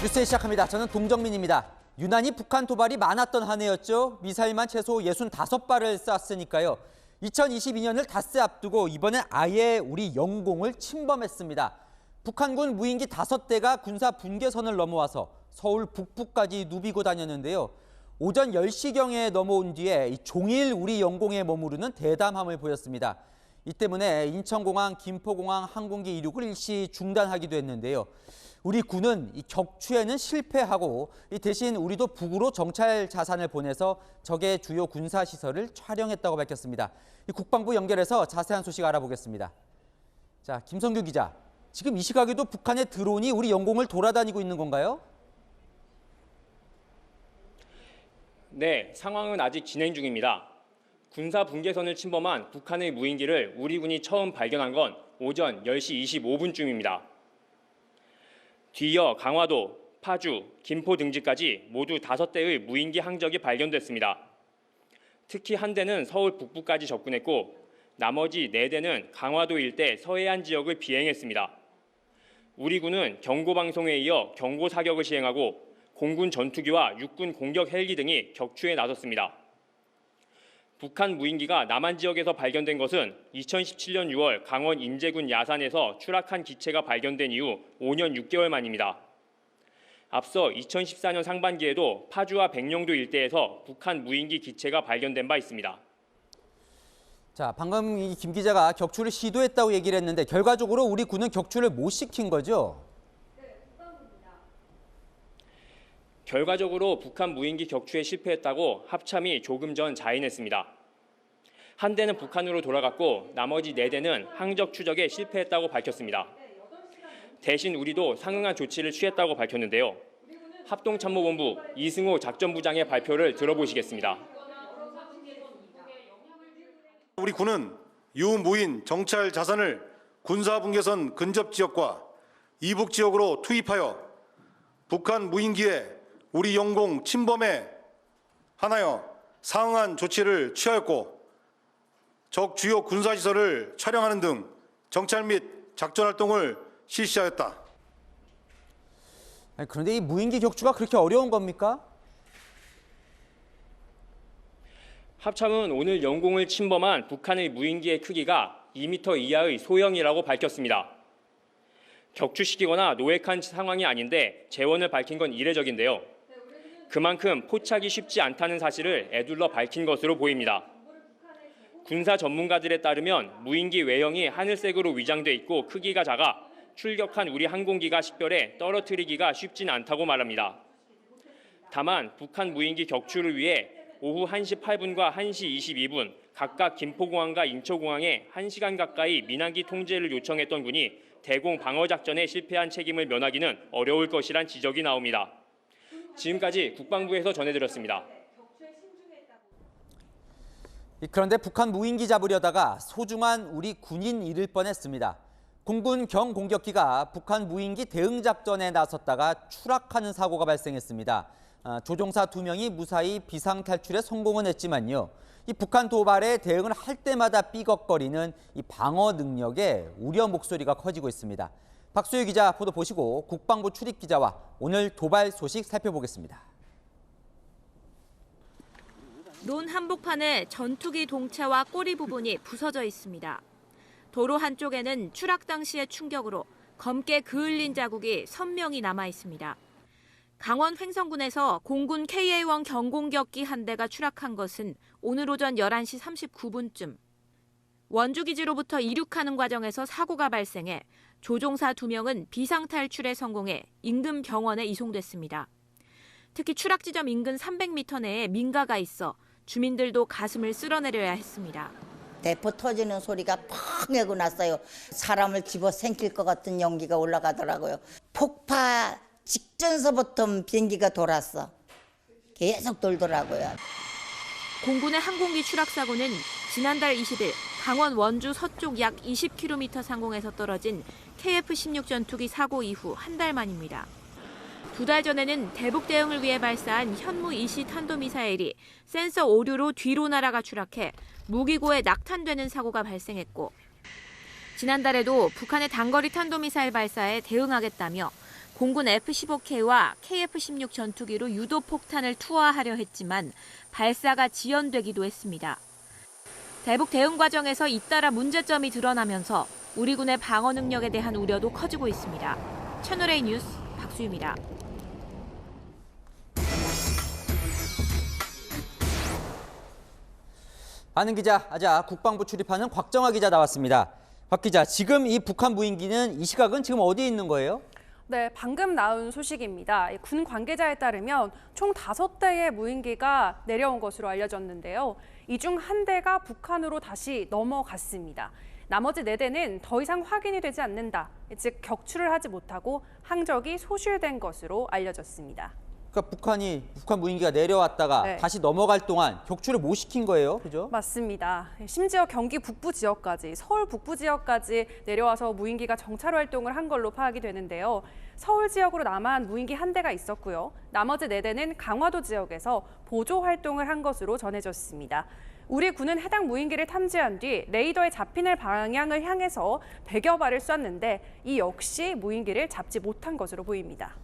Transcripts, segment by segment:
뉴스 시작합니다. 저는 동정민입니다. 유난히 북한 도발이 많았던 한 해였죠. 미사일만 최소 65발을 쐈으니까요. 2022년을 닷새 앞두고 이번엔 아예 우리 영공을 침범했습니다. 북한군 무인기 5대가 군사 분계선을 넘어와서 서울 북부까지 누비고 다녔는데요. 오전 10시경에 넘어온 뒤에 종일 우리 영공에 머무르는 대담함을 보였습니다. 이 때문에 인천공항, 김포공항 항공기 이륙을 일시 중단하기도 했는데요. 우리 군은 이 격추에는 실패하고 대신 우리도 북으로 정찰 자산을 보내서 적의 주요 군사시설을 촬영했다고 밝혔습니다. 국방부 연결해서 자세한 소식 알아보겠습니다. 자, 김성규 기자, 지금 이 시각에도 북한의 드론이 우리 영공을 돌아다니고 있는 건가요? 네, 상황은 아직 진행 중입니다. 군사 분계선을 침범한 북한의 무인기를 우리 군이 처음 발견한 건 오전 10시 25분쯤입니다. 뒤이어 강화도, 파주, 김포 등지까지 모두 5대의 무인기 항적이 발견됐습니다. 특히 한 대는 서울 북부까지 접근했고 나머지 4대는 강화도 일대 서해안 지역을 비행했습니다. 우리 군은 경고방송에 이어 경고 사격을 시행하고 공군 전투기와 육군 공격 헬기 등이 격추에 나섰습니다. 북한 무인기가 남한 지역에서 발견된 것은 2017년 6월 강원 인제군 야산에서 추락한 기체가 발견된 이후 5년 6개월 만입니다. 앞서 2014년 상반기에도 파주와 백령도 일대에서 북한 무인기 기체가 발견된 바 있습니다. 자, 방금 김 기자가 격추를 시도했다고 얘기를 했는데 결과적으로 우리 군은 격추를 못 시킨 거죠? 결과적으로 북한 무인기 격추에 실패했다고 합참이 조금 전 자인했습니다. 한 대는 북한으로 돌아갔고 나머지 4대는 항적 추적에 실패했다고 밝혔습니다. 대신 우리도 상응한 조치를 취했다고 밝혔는데요. 합동참모본부 이승호 작전부장의 발표를 들어보시겠습니다. 우리 군은 유무인 정찰 자산을 군사분계선 근접 지역과 이북 지역으로 투입하여 북한 무인기에 우리 영공 침범에 한하여 상응한 조치를 취하였고 적 주요 군사시설을 촬영하는 등 정찰 및 작전 활동을 실시하였다. 그런데 이 무인기 격추가 그렇게 어려운 겁니까? 합참은 오늘 영공을 침범한 북한의 무인기의 크기가 2m 이하의 소형이라고 밝혔습니다. 격추시키거나 노획한 상황이 아닌데 재원을 밝힌 건 이례적인데요. 그만큼 포착이 쉽지 않다는 사실을 에둘러 밝힌 것으로 보입니다. 군사 전문가들에 따르면 무인기 외형이 하늘색으로 위장돼 있고 크기가 작아 출격한 우리 항공기가 식별해 떨어뜨리기가 쉽진 않다고 말합니다. 다만 북한 무인기 격추를 위해 오후 1시 8분과 1시 22분 각각 김포공항과 인천공항에 1시간 가까이 민항기 통제를 요청했던 군이 대공 방어 작전에 실패한 책임을 면하기는 어려울 것이란 지적이 나옵니다. 지금까지 국방부에서 전해드렸습니다. 그런데 북한 무인기 잡으려다가 소중한 우리 군인 잃을 뻔했습니다. 공군 경공격기가 북한 무인기 대응 작전에 나섰다가 추락하는 사고가 발생했습니다. 조종사 2명이 무사히 비상 탈출에 성공은 했지만요. 이 북한 도발에 대응을 할 때마다 삐걱거리는 이 방어 능력에 우려 목소리가 커지고 있습니다. 박소유 기자 보도 보시고 국방부 출입 기자와 오늘 도발 소식 살펴보겠습니다. 논 한복판에 전투기 동체와 꼬리 부분이 부서져 있습니다. 도로 한쪽에는 추락 당시의 충격으로 검게 그을린 자국이 선명히 남아 있습니다. 강원 횡성군에서 공군 KA-1 경공격기 한 대가 추락한 것은 오늘 오전 11시 39분쯤. 원주기지로부터 이륙하는 과정에서 사고가 발생해 조종사 2명은 비상탈출에 성공해 인근 병원에 이송됐습니다. 특히 추락 지점 인근 300m 내에 민가가 있어 주민들도 가슴을 쓸어내려야 했습니다. 대포 터지는 소리가 펑 하고 났어요. 사람을 집어삼킬 것 같은 연기가 올라가더라고요. 폭파 직전서부터 비행기가 돌았어. 계속 돌더라고요. 공군의 항공기 추락 사고는 지난달 20일 강원 원주 서쪽 약 20km 상공에서 떨어진 KF-16 전투기 사고 이후 한 달 만입니다. 2달 전에는 대북 대응을 위해 발사한 현무 2시 탄도미사일이 센서 오류로 뒤로 날아가 추락해 무기고에 낙탄되는 사고가 발생했고 지난달에도 북한의 단거리 탄도미사일 발사에 대응하겠다며 공군 F-15K와 KF-16 전투기로 유도 폭탄을 투하하려 했지만 발사가 지연되기도 했습니다. 대북 대응 과정에서 잇따라 문제점이 드러나면서 우리 군의 방어 능력에 대한 우려도 커지고 있습니다. 채널A 뉴스 박수유입니다. 아는 기자, 국방부 출입하는 곽정아 기자 나왔습니다. 곽 기자, 지금 이 북한 무인기는 이 시각은 지금 어디에 있는 거예요? 네, 방금 나온 소식입니다. 군 관계자에 따르면 총 5대의 무인기가 내려온 것으로 알려졌는데요. 이 중 한 대가 북한으로 다시 넘어갔습니다. 나머지 4대는 더 이상 확인이 되지 않는다. 즉 격추를 하지 못하고 항적이 소실된 것으로 알려졌습니다. 그러니까 북한 무인기가 내려왔다가 네. 다시 넘어갈 동안 격추를 못 시킨 거예요, 그죠? 맞습니다. 심지어 경기 북부 지역까지, 서울 북부 지역까지 내려와서 무인기가 정찰 활동을 한 걸로 파악이 되는데요. 서울 지역으로 남아한 무인기 한 대가 있었고요. 나머지 4대는 강화도 지역에서 보조 활동을 한 것으로 전해졌습니다. 우리 군은 해당 무인기를 탐지한 뒤 레이더에 잡힌 방향을 향해서 100여 발을 쐈는데 이 역시 무인기를 잡지 못한 것으로 보입니다.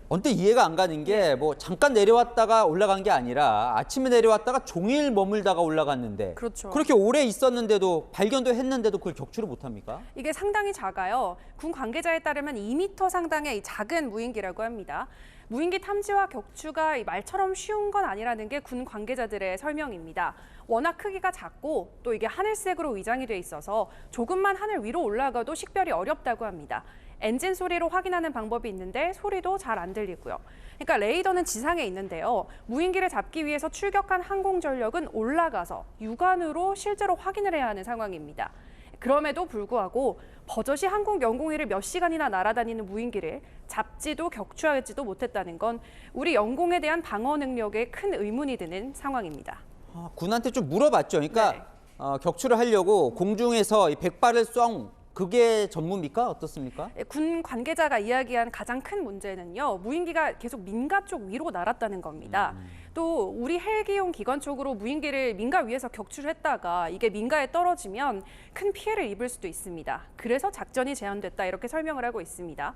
언뜻 이해가 안 가는 게 뭐 잠깐 내려왔다가 올라간 게 아니라 아침에 내려왔다가 종일 머물다가 올라갔는데 그렇죠. 그렇게 오래 있었는데도 발견도 했는데도 그걸 격추를 못 합니까? 이게 상당히 작아요. 군 관계자에 따르면 2m 상당의 작은 무인기라고 합니다. 무인기 탐지와 격추가 말처럼 쉬운 건 아니라는 게 군 관계자들의 설명입니다. 워낙 크기가 작고 또 이게 하늘색으로 위장이 돼 있어서 조금만 하늘 위로 올라가도 식별이 어렵다고 합니다. 엔진 소리로 확인하는 방법이 있는데 소리도 잘 안 들리고요. 그러니까 레이더는 지상에 있는데요. 무인기를 잡기 위해서 출격한 항공 전력은 올라가서 육안으로 실제로 확인을 해야 하는 상황입니다. 그럼에도 불구하고 버젓이 항공 영공위를 몇 시간이나 날아다니는 무인기를 잡지도 격추하지도 못했다는 건 우리 영공에 대한 방어 능력에 큰 의문이 드는 상황입니다. 군한테 좀 물어봤죠. 그러니까 네. 격추를 하려고 공중에서 이 100발을 쏜 그게 전부입니까? 어떻습니까? 군 관계자가 이야기한 가장 큰 문제는요. 무인기가 계속 민가 쪽 위로 날았다는 겁니다. 또 우리 헬기용 기관 쪽으로 무인기를 민가 위에서 격추를 했다가 이게 민가에 떨어지면 큰 피해를 입을 수도 있습니다. 그래서 작전이 제한됐다 이렇게 설명을 하고 있습니다.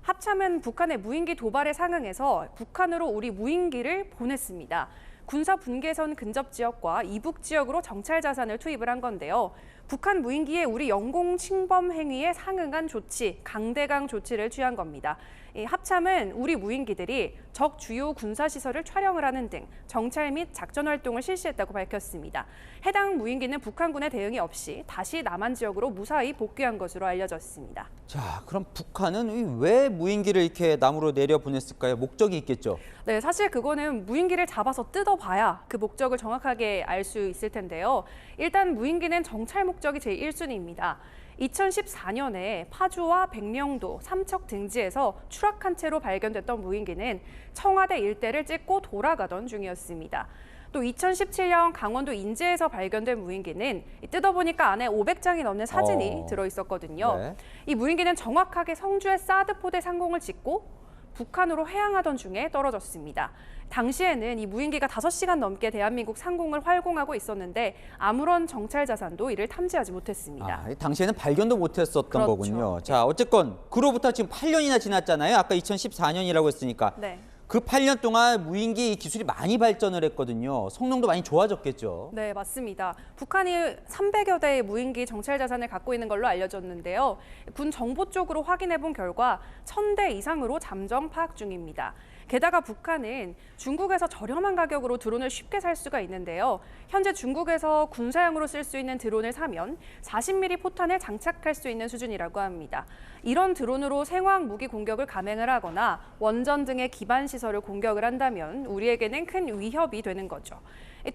합참은 북한의 무인기 도발에 상응해서 북한으로 우리 무인기를 보냈습니다. 군사 분계선 근접 지역과 이북 지역으로 정찰 자산을 투입을 한 건데요. 북한 무인기의 우리 영공 침범 행위에 상응한 조치, 강대강 조치를 취한 겁니다. 이 합참은 우리 무인기들이 적 주요 군사시설을 촬영을 하는 등 정찰 및 작전 활동을 실시했다고 밝혔습니다. 해당 무인기는 북한군의 대응이 없이 다시 남한 지역으로 무사히 복귀한 것으로 알려졌습니다. 자, 그럼 북한은 왜 무인기를 이렇게 남으로 내려보냈을까요? 목적이 있겠죠. 네, 사실 그거는 무인기를 잡아서 뜯어봐야 그 목적을 정확하게 알 수 있을 텐데요. 일단 무인기는 정찰 목적이 제1순위입니다. 2014년에 파주와 백령도, 삼척 등지에서 추락한 채로 발견됐던 무인기는 청와대 일대를 찍고 돌아가던 중이었습니다. 또 2017년 강원도 인제에서 발견된 무인기는 뜯어보니까 안에 500장이 넘는 사진이 들어있었거든요. 네. 이 무인기는 정확하게 성주의 사드 포대 상공을 짓고 북한으로 해양하던 중에 떨어졌습니다. 당시에는 이 무인기가 5시간 넘게 대한민국 상공을 활공하고 있었는데 아무런 정찰 자산도 이를 탐지하지 못했습니다. 당시에는 발견도 못했었던 그렇죠. 거군요. 자, 어쨌건 그로부터 지금 8년이나 지났잖아요. 아까 2014년이라고 했으니까. 네. 그 8년 동안 무인기 기술이 많이 발전을 했거든요. 성능도 많이 좋아졌겠죠. 네, 맞습니다. 북한이 300여 대의 무인기 정찰 자산을 갖고 있는 걸로 알려졌는데요. 군 정보 쪽으로 확인해 본 결과 1000대 이상으로 잠정 파악 중입니다. 게다가 북한은 중국에서 저렴한 가격으로 드론을 쉽게 살 수가 있는데요. 현재 중국에서 군사용으로 쓸 수 있는 드론을 사면 40mm 포탄을 장착할 수 있는 수준이라고 합니다. 이런 드론으로 생화학 무기 공격을 감행을 하거나 원전 등의 기반 시설을 공격을 한다면 우리에게는 큰 위협이 되는 거죠.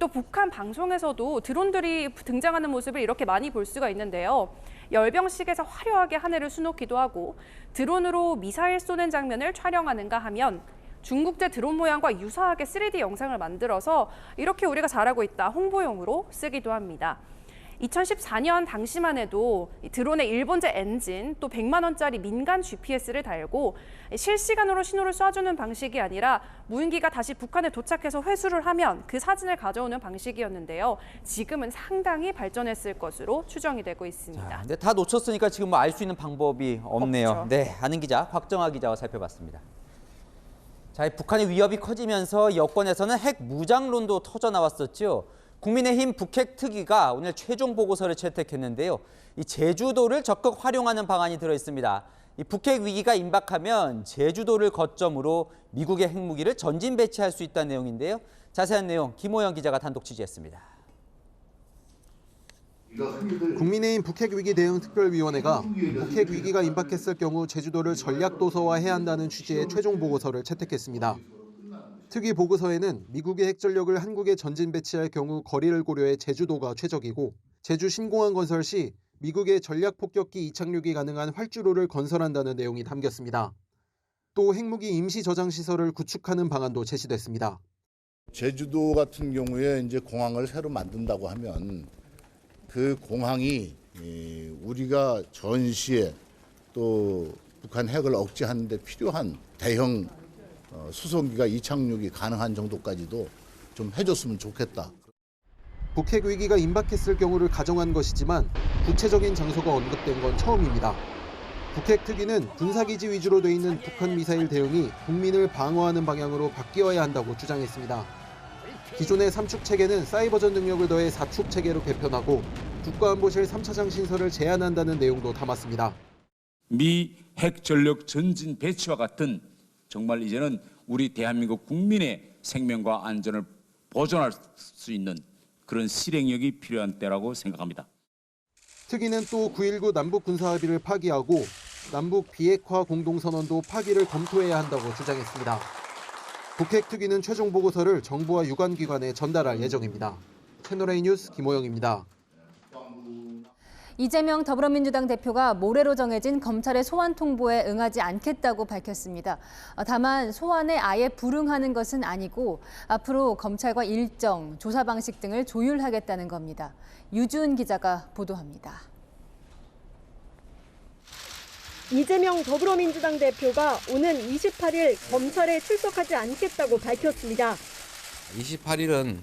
또 북한 방송에서도 드론들이 등장하는 모습을 이렇게 많이 볼 수가 있는데요. 열병식에서 화려하게 하늘을 수놓기도 하고 드론으로 미사일 쏘는 장면을 촬영하는가 하면 중국제 드론 모양과 유사하게 3D 영상을 만들어서 이렇게 우리가 잘하고 있다 홍보용으로 쓰기도 합니다. 2014년 당시만 해도 드론의 일본제 엔진, 또 100만 원짜리 민간 GPS를 달고 실시간으로 신호를 쏴주는 방식이 아니라 무인기가 다시 북한에 도착해서 회수를 하면 그 사진을 가져오는 방식이었는데요. 지금은 상당히 발전했을 것으로 추정이 되고 있습니다. 자, 근데 다 놓쳤으니까 지금 뭐 알 수 있는 방법이 없네요. 없죠. 네, 아는 기자 곽정아 기자와 살펴봤습니다. 자, 북한의 위협이 커지면서 여권에서는 핵 무장론도 터져 나왔었죠. 국민의힘 북핵 특위가 오늘 최종 보고서를 채택했는데요. 이 제주도를 적극 활용하는 방안이 들어 있습니다. 이 북핵 위기가 임박하면 제주도를 거점으로 미국의 핵무기를 전진 배치할 수 있다는 내용인데요. 자세한 내용 김호영 기자가 단독 취재했습니다. 국민의힘 북핵위기 대응 특별위원회가 북핵 위기가 임박했을 경우 제주도를 전략 도서화해야 한다는 취지의 최종 보고서를 채택했습니다. 특위 보고서에는 미국의 핵전력을 한국에 전진 배치할 경우 거리를 고려해 제주도가 최적이고 제주 신공항 건설 시 미국의 전략 폭격기 이착륙이 가능한 활주로를 건설한다는 내용이 담겼습니다. 또 핵무기 임시 저장 시설을 구축하는 방안도 제시됐습니다. 제주도 같은 경우에 이제 공항을 새로 만든다고 하면 그 공항이 우리가 전시에 또 북한 핵을 억제하는 데 필요한 대형 수송기가 이착륙이 가능한 정도까지도 좀 해줬으면 좋겠다. 북핵 위기가 임박했을 경우를 가정한 것이지만 구체적인 장소가 언급된 건 처음입니다. 북핵 특위는 군사기지 위주로 돼 있는 북한 미사일 대응이 국민을 방어하는 방향으로 바뀌어야 한다고 주장했습니다. 기존의 3축 체계는 사이버전 능력을 더해 4축 체계로 개편하고 국가안보실 3차장 신설을 제안한다는 내용도 담았습니다. 미 핵전력 전진 배치와 같은 정말 이제는 우리 대한민국 국민의 생명과 안전을 보존할 수 있는 그런 실행력이 필요한 때라고 생각합니다. 특위는 또 9.19 남북 군사합의를 파기하고 남북 비핵화 공동선언도 파기를 검토해야 한다고 주장했습니다. 북핵 특위는 최종 보고서를 정부와 유관기관에 전달할 예정입니다. 채널A 뉴스 김호영입니다. 이재명 더불어민주당 대표가 모레로 정해진 검찰의 소환 통보에 응하지 않겠다고 밝혔습니다. 다만 소환에 아예 불응하는 것은 아니고 앞으로 검찰과 일정, 조사 방식 등을 조율하겠다는 겁니다. 유주은 기자가 보도합니다. 이재명 더불어민주당 대표가 오는 28일 검찰에 출석하지 않겠다고 밝혔습니다. 28일은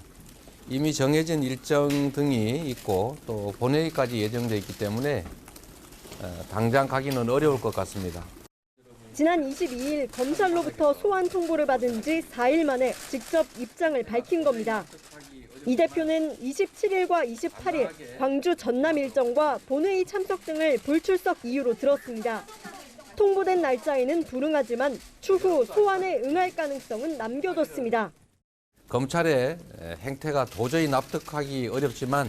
이미 정해진 일정 등이 있고 또 본회의까지 예정돼 있기 때문에 당장 가기는 어려울 것 같습니다. 지난 22일 검찰로부터 소환 통보를 받은 지 4일 만에 직접 입장을 밝힌 겁니다. 이 대표는 27일과 28일 광주 전남 일정과 본회의 참석 등을 불출석 이유로 들었습니다. 통보된 날짜에는 불응하지만 추후 소환에 응할 가능성은 남겨뒀습니다. 검찰의 행태가 도저히 납득하기 어렵지만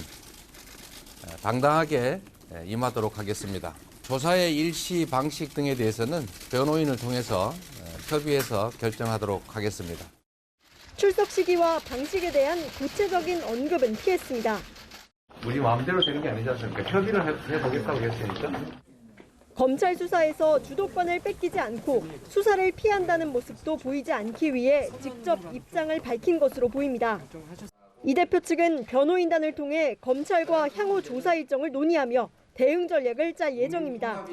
당당하게 임하도록 하겠습니다. 조사의 일시 방식 등에 대해서는 변호인을 통해서 협의해서 결정하도록 하겠습니다. 출석 시기와 방식에 대한 구체적인 언급은 피했습니다. 우리 마음대로 되는 게 아니지 않습니까? 협의를 해보겠다고 했으니까. 검찰 수사에서 주도권을 뺏기지 않고 수사를 피한다는 모습도 보이지 않기 위해 직접 입장을 밝힌 것으로 보입니다. 이 대표 측은 변호인단을 통해 검찰과 향후 조사 일정을 논의하며 대응 전략을 짤 예정입니다.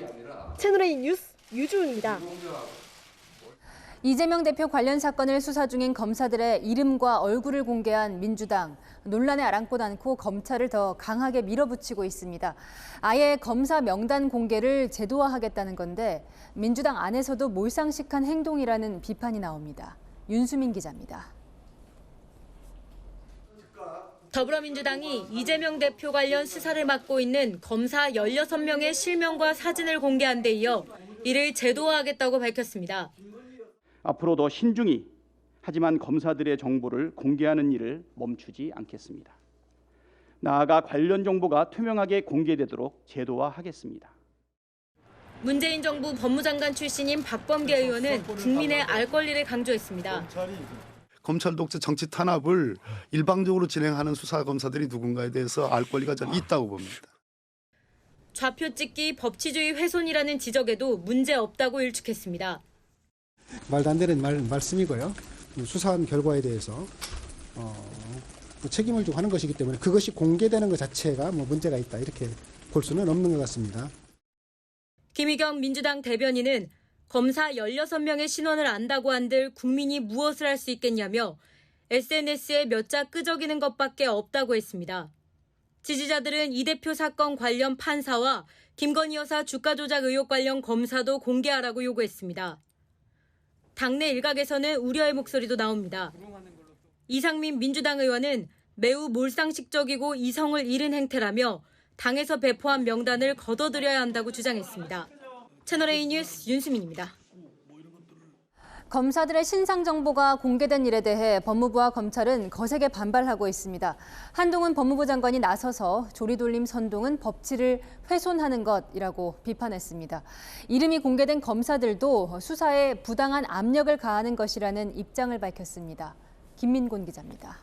채널A 뉴스 유주은입니다. 이재명 대표 관련 사건을 수사 중인 검사들의 이름과 얼굴을 공개한 민주당. 논란에 아랑곳 않고 검찰을 더 강하게 밀어붙이고 있습니다. 아예 검사 명단 공개를 제도화하겠다는 건데 민주당 안에서도 몰상식한 행동이라는 비판이 나옵니다. 윤수민 기자입니다. 더불어민주당이 이재명 대표 관련 수사를 맡고 있는 검사 16명의 실명과 사진을 공개한 데 이어 이를 제도화하겠다고 밝혔습니다. 앞으로 더 신중히 하지만 검사들의 정보를 공개하는 일을 멈추지 않겠습니다. 나아가 관련 정보가 투명하게 공개되도록 제도화하겠습니다. 문재인 정부 법무장관 출신인 박범계 의원은 국민의 알 권리를 강조했습니다. 검찰 독재 정치 탄압을 일방적으로 진행하는 수사검사들이 누군가에 대해서 알 권리가 저는 있다고 봅니다. 좌표 찍기 법치주의 훼손이라는 지적에도 문제 없다고 일축했습니다. 말도 안 되는 말씀이고요. 수사한 결과에 대해서 책임을 지고 하는 것이기 때문에 그것이 공개되는 것 자체가 문제가 있다 이렇게 볼 수는 없는 것 같습니다. 김의겸 민주당 대변인은 검사 16명의 신원을 안다고 한들 국민이 무엇을 할 수 있겠냐며 SNS에 몇 자 끄적이는 것밖에 없다고 했습니다. 지지자들은 이 대표 사건 관련 판사와 김건희 여사 주가 조작 의혹 관련 검사도 공개하라고 요구했습니다. 당내 일각에서는 우려의 목소리도 나옵니다. 이상민 민주당 의원은 매우 몰상식적이고 이성을 잃은 행태라며 당에서 배포한 명단을 걷어들여야 한다고 주장했습니다. 채널A 뉴스 윤수민입니다. 검사들의 신상 정보가 공개된 일에 대해 법무부와 검찰은 거세게 반발하고 있습니다. 한동훈 법무부 장관이 나서서 조리돌림 선동은 법치를 훼손하는 것이라고 비판했습니다. 이름이 공개된 검사들도 수사에 부당한 압력을 가하는 것이라는 입장을 밝혔습니다. 김민곤 기자입니다.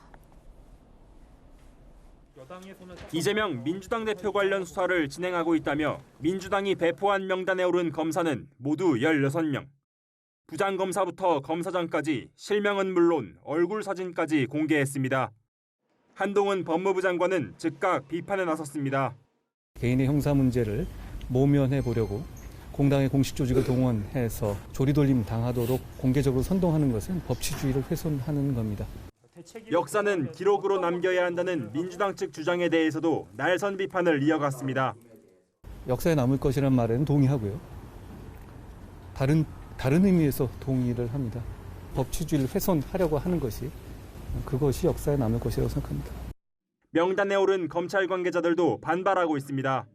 이재명 민주당 대표 관련 수사를 진행하고 있다며 민주당이 배포한 명단에 오른 검사는 모두 16명. 부장검사부터 검사장까지 실명은 물론 얼굴 사진까지 공개했습니다. 한동훈 법무부 장관은 즉각 비판에 나섰습니다. 개인의 형사 문제를 모면해 보려고 공당의 공식 조직을 동원해서 조리돌림 당하도록 공개적으로 선동하는 것은 법치주의를 훼손하는 겁니다. 역사는 기록으로 남겨야 한다는 민주당 측 주장에 대해서도 날선 비판을 이어갔습니다. 역사에 남을 것이란 말에는 동의하고요. 다른 의미에서 동의를 합니다. 법치주의를 훼손하려고 하는 것이 그것이 역사에 남을 것이라고 생각합니다. 명단에 오른 검찰 관계자들도 반발하고 있습니다.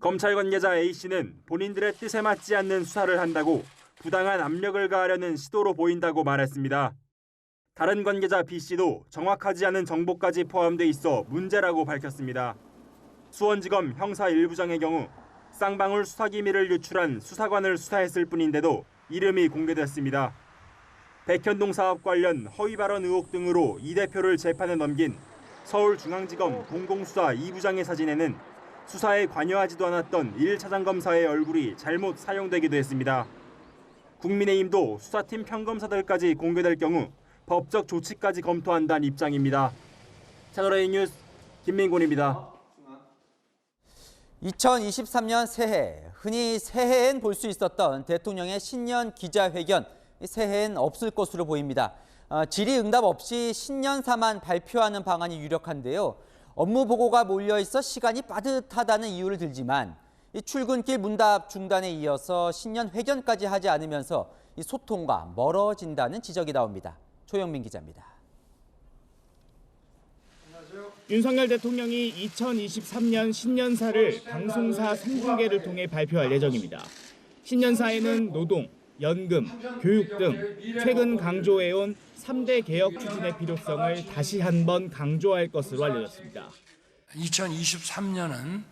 검찰 관계자 A씨는 본인들의 뜻에 맞지 않는 수사를 한다고 부당한 압력을 가하려는 시도로 보인다고 말했습니다. 다른 관계자 B씨도 정확하지 않은 정보까지 포함돼 있어 문제라고 밝혔습니다. 수원지검 형사 1부장의 경우 쌍방울 수사기밀을 유출한 수사관을 수사했을 뿐인데도 이름이 공개됐습니다. 백현동 사업 관련 허위 발언 의혹 등으로 이 대표를 재판에 넘긴 서울중앙지검 공공수사 2부장의 사진에는 수사에 관여하지도 않았던 1차장 검사의 얼굴이 잘못 사용되기도 했습니다. 국민의힘도 수사팀 평검사들까지 공개될 경우 법적 조치까지 검토한다는 입장입니다. 채널A 뉴스 김민곤입니다. 2023년 새해, 흔히 새해엔 볼 수 있었던 대통령의 신년 기자회견, 새해엔 없을 것으로 보입니다. 질의응답 없이 신년사만 발표하는 방안이 유력한데요. 업무 보고가 몰려있어 시간이 빠듯하다는 이유를 들지만 이 출근길 문답 중단에 이어서 신년 회견까지 하지 않으면서 이 소통과 멀어진다는 지적이 나옵니다. 조영민 기자입니다. 윤석열 대통령이 2023년 신년사를 방송사 3중계를 통해 발표할 예정입니다. 신년사에는 노동, 연금, 교육 등 최근 강조해온 3대 개혁 추진의 필요성을 다시 한번 강조할 것으로 알려졌습니다. 2023년은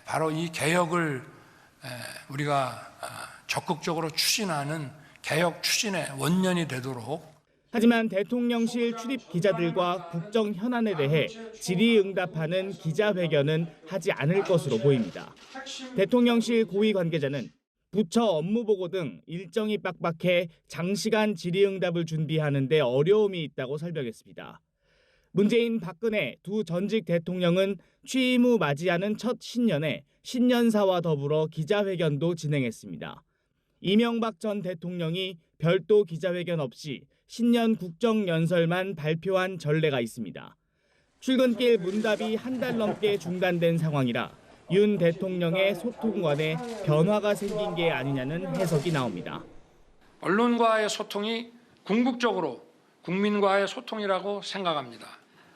바로 이 개혁을 우리가 적극적으로 추진하는 개혁 추진의 원년이 되도록. 하지만 대통령실 출입 기자들과 국정 현안에 대해 질의응답하는 기자회견은 하지 않을 것으로 보입니다. 대통령실 고위 관계자는 부처 업무 보고 등 일정이 빡빡해 장시간 질의응답을 준비하는 데 어려움이 있다고 설명했습니다. 문재인, 박근혜 두 전직 대통령은 취임 후 맞이하는 첫 신년에 신년사와 더불어 기자회견도 진행했습니다. 이명박 전 대통령이 별도 기자회견 없이 신년 국정연설만 발표한 전례가 있습니다. 출근길 문답이 한 달 넘게 중단된 상황이라 윤 대통령의 소통관에 변화가 생긴 게 아니냐는 해석이 나옵니다. 언론과의 소통이 궁극적으로 국민과의 소통이라고 생각합니다.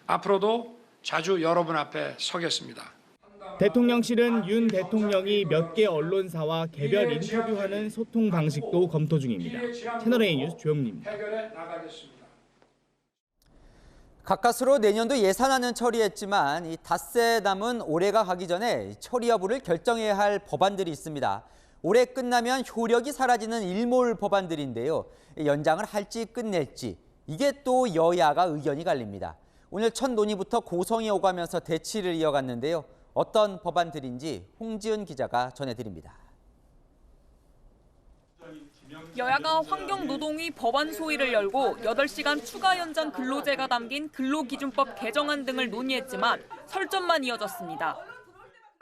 앞으로도 자주 여러분 앞에 서겠습니다. 대통령실은 윤 대통령이 몇 개 언론사와 개별 인터뷰하는 소통 방식도 검토 중입니다. 채널A 뉴스 조영민입니다. 가까스로 내년도 예산안은 처리했지만 이 닷새 남은 올해가 가기 전에 처리 여부를 결정해야 할 법안들이 있습니다. 올해 끝나면 효력이 사라지는 일몰 법안들인데요. 연장을 할지 끝낼지 이게 또 여야가 의견이 갈립니다. 오늘 첫 논의부터 고성이 오가면서 대치를 이어갔는데요. 어떤 법안들인지 홍지은 기자가 전해드립니다. 여야가 환경노동위 법안 소위를 열고 8시간 추가 연장 근로제가 담긴 근로기준법 개정안 등을 논의했지만 설전만 이어졌습니다.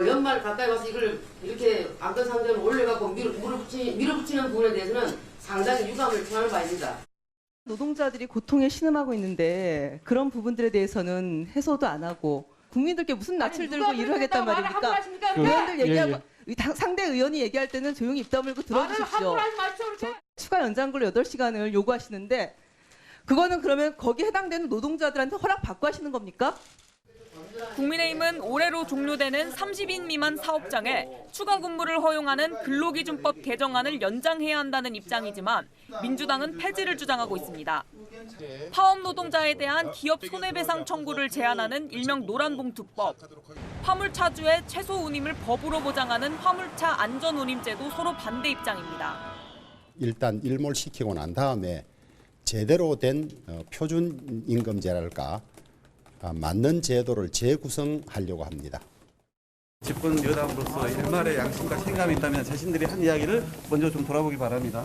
연말 가까이 와서 이걸 이렇게 안건 상정을 올려갖고 밀어붙이는 부분에 대해서는 상당히 유감을 표하는 바입니다. 노동자들이 고통에 신음하고 있는데 그런 부분들에 대해서는 해소도 안 하고 국민들께 무슨 낯을 들고 일을 하겠단 말입니까? 의원들 얘기하고 상대 의원이 얘기할 때는 조용히 입 다물고 들어주십시오. 추가 연장 근로 8시간을 요구하시는데 그거는 그러면 거기에 해당되는 노동자들한테 허락받고 하시는 겁니까? 국민의힘은 올해로 종료되는 30인 미만 사업장에 추가 근무를 허용하는 근로기준법 개정안을 연장해야 한다는 입장이지만 민주당은 폐지를 주장하고 있습니다. 파업 노동자에 대한 기업 손해배상 청구를 제한하는 일명 노란봉투법, 화물차주의 최소 운임을 법으로 보장하는 화물차 안전운임제도 서로 반대 입장입니다. 일단 일몰시키고 난 다음에 제대로 된 표준 임금제랄까 맞는 제도를 재구성하려고 합니다. 집권 여당으로서 일말의 양심과 책임감이 있다면 자신들이 한 이야기를 먼저 좀 돌아보기 바랍니다.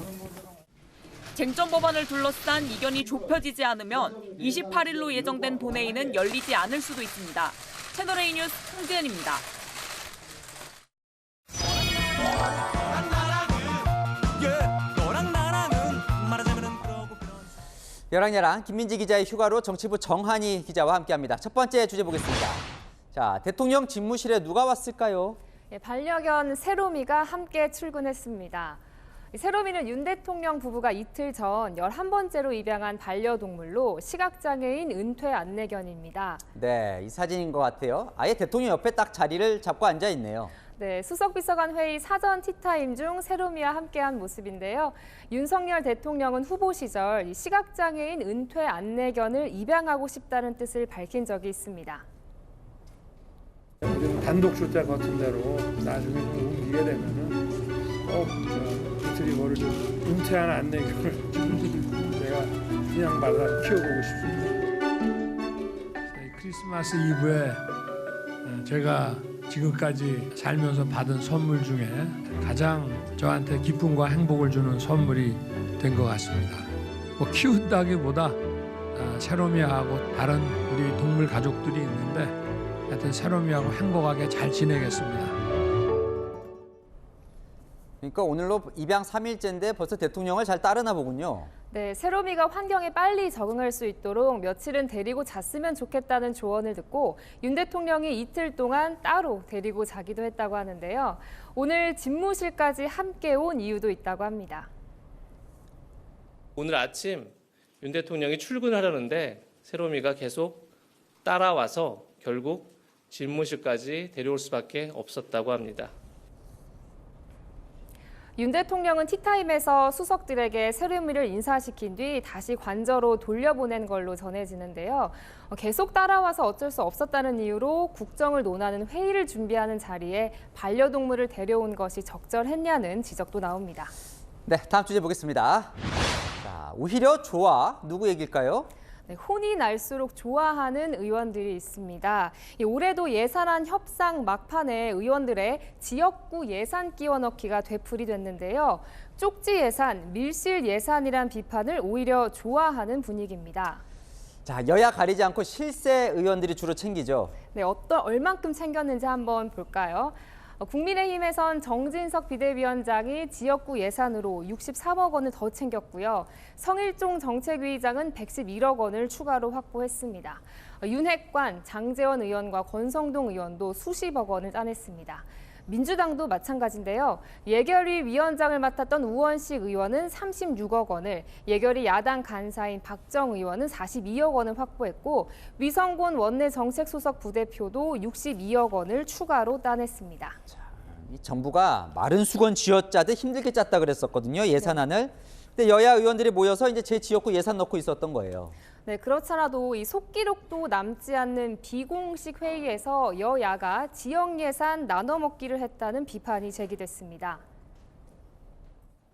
쟁점 법안을 둘러싼 이견이 좁혀지지 않으면 28일로 예정된 본회의는 열리지 않을 수도 있습니다. 채널A 뉴스 홍지은입니다. 여랑야랑 김민지 기자의 휴가로 정치부 정한희 기자와 함께합니다. 첫 번째 주제 보겠습니다. 자, 대통령 집무실에 누가 왔을까요? 반려견 세롬이가 함께 출근했습니다. 세롬이는 윤 대통령 부부가 이틀 전 11번째로 입양한 반려동물로 시각장애인 은퇴 안내견입니다. 네, 이 사진인 것 같아요. 아예 대통령 옆에 딱 자리를 잡고 앉아 있네요. 네, 수석비서관 회의 사전 티타임 중 세롬이와 함께한 모습인데요. 윤석열 대통령은 후보 시절 시각장애인 은퇴 안내견을 입양하고 싶다는 뜻을 밝힌 적이 있습니다. 단독 출장 같은 데로 나중에 좀 옮기게 되면은 꼭 리트리버를 좀 은퇴한 안내견을 제가 분양받아 키워보고 싶습니다. 크리스마스 이브에 제가 지금까지 살면서 받은 선물 중에 가장 저한테 기쁨과 행복을 주는 선물이 된 것 같습니다. 뭐 키운다기보다 세롬이하고 다른 우리 동물 가족들이 있는데 하여튼 세롬이하고 행복하게 잘 지내겠습니다. 그러니까 오늘로 입양 3일째인데 벌써 대통령을 잘 따르나 보군요. 네, 세롬이가 환경에 빨리 적응할 수 있도록 며칠은 데리고 잤으면 좋겠다는 조언을 듣고 윤 대통령이 이틀 동안 따로 데리고 자기도 했다고 하는데요. 오늘 집무실까지 함께 온 이유도 있다고 합니다. 오늘 아침 윤 대통령이 출근하려는데 세롬이가 계속 따라와서 결국 집무실까지 데려올 수밖에 없었다고 합니다. 윤 대통령은 티타임에서 수석들에게 세롬이를 인사시킨 뒤 다시 관저로 돌려보낸 걸로 전해지는데요. 계속 따라와서 어쩔 수 없었다는 이유로 국정을 논하는 회의를 준비하는 자리에 반려동물을 데려온 것이 적절했냐는 지적도 나옵니다. 네, 다음 주제 보겠습니다. 자, 오히려 좋아. 누구 얘기일까요? 네, 혼이 날수록 좋아하는 의원들이 있습니다. 올해도 예산안 협상 막판에 의원들의 지역구 예산 끼워 넣기가 되풀이 됐는데요. 쪽지 예산, 밀실 예산이란 비판을 오히려 좋아하는 분위기입니다. 자, 여야 가리지 않고 실세 의원들이 주로 챙기죠. 네, 얼만큼 챙겼는지 한번 볼까요? 국민의힘에선 정진석 비대위원장이 지역구 예산으로 63억 원을 더 챙겼고요. 성일종 정책위의장은 111억 원을 추가로 확보했습니다. 윤핵관, 장제원 의원과 권성동 의원도 수십억 원을 따냈습니다. 민주당도 마찬가지인데요. 예결위 위원장을 맡았던 우원식 의원은 36억 원을, 예결위 야당 간사인 박정 의원은 42억 원을 확보했고 위성곤 원내정책수석 부대표도 62억 원을 추가로 따냈습니다. 자, 이 정부가 마른 수건 쥐어짜듯 힘들게 짰다 그랬었거든요, 예산안을. 근데 여야 의원들이 모여서 이제 제 지역구 예산 넣고 있었던 거예요. 네, 그렇잖아도 이 속기록도 남지 않는 비공식 회의에서 여야가 지역 예산 나눠 먹기를 했다는 비판이 제기됐습니다.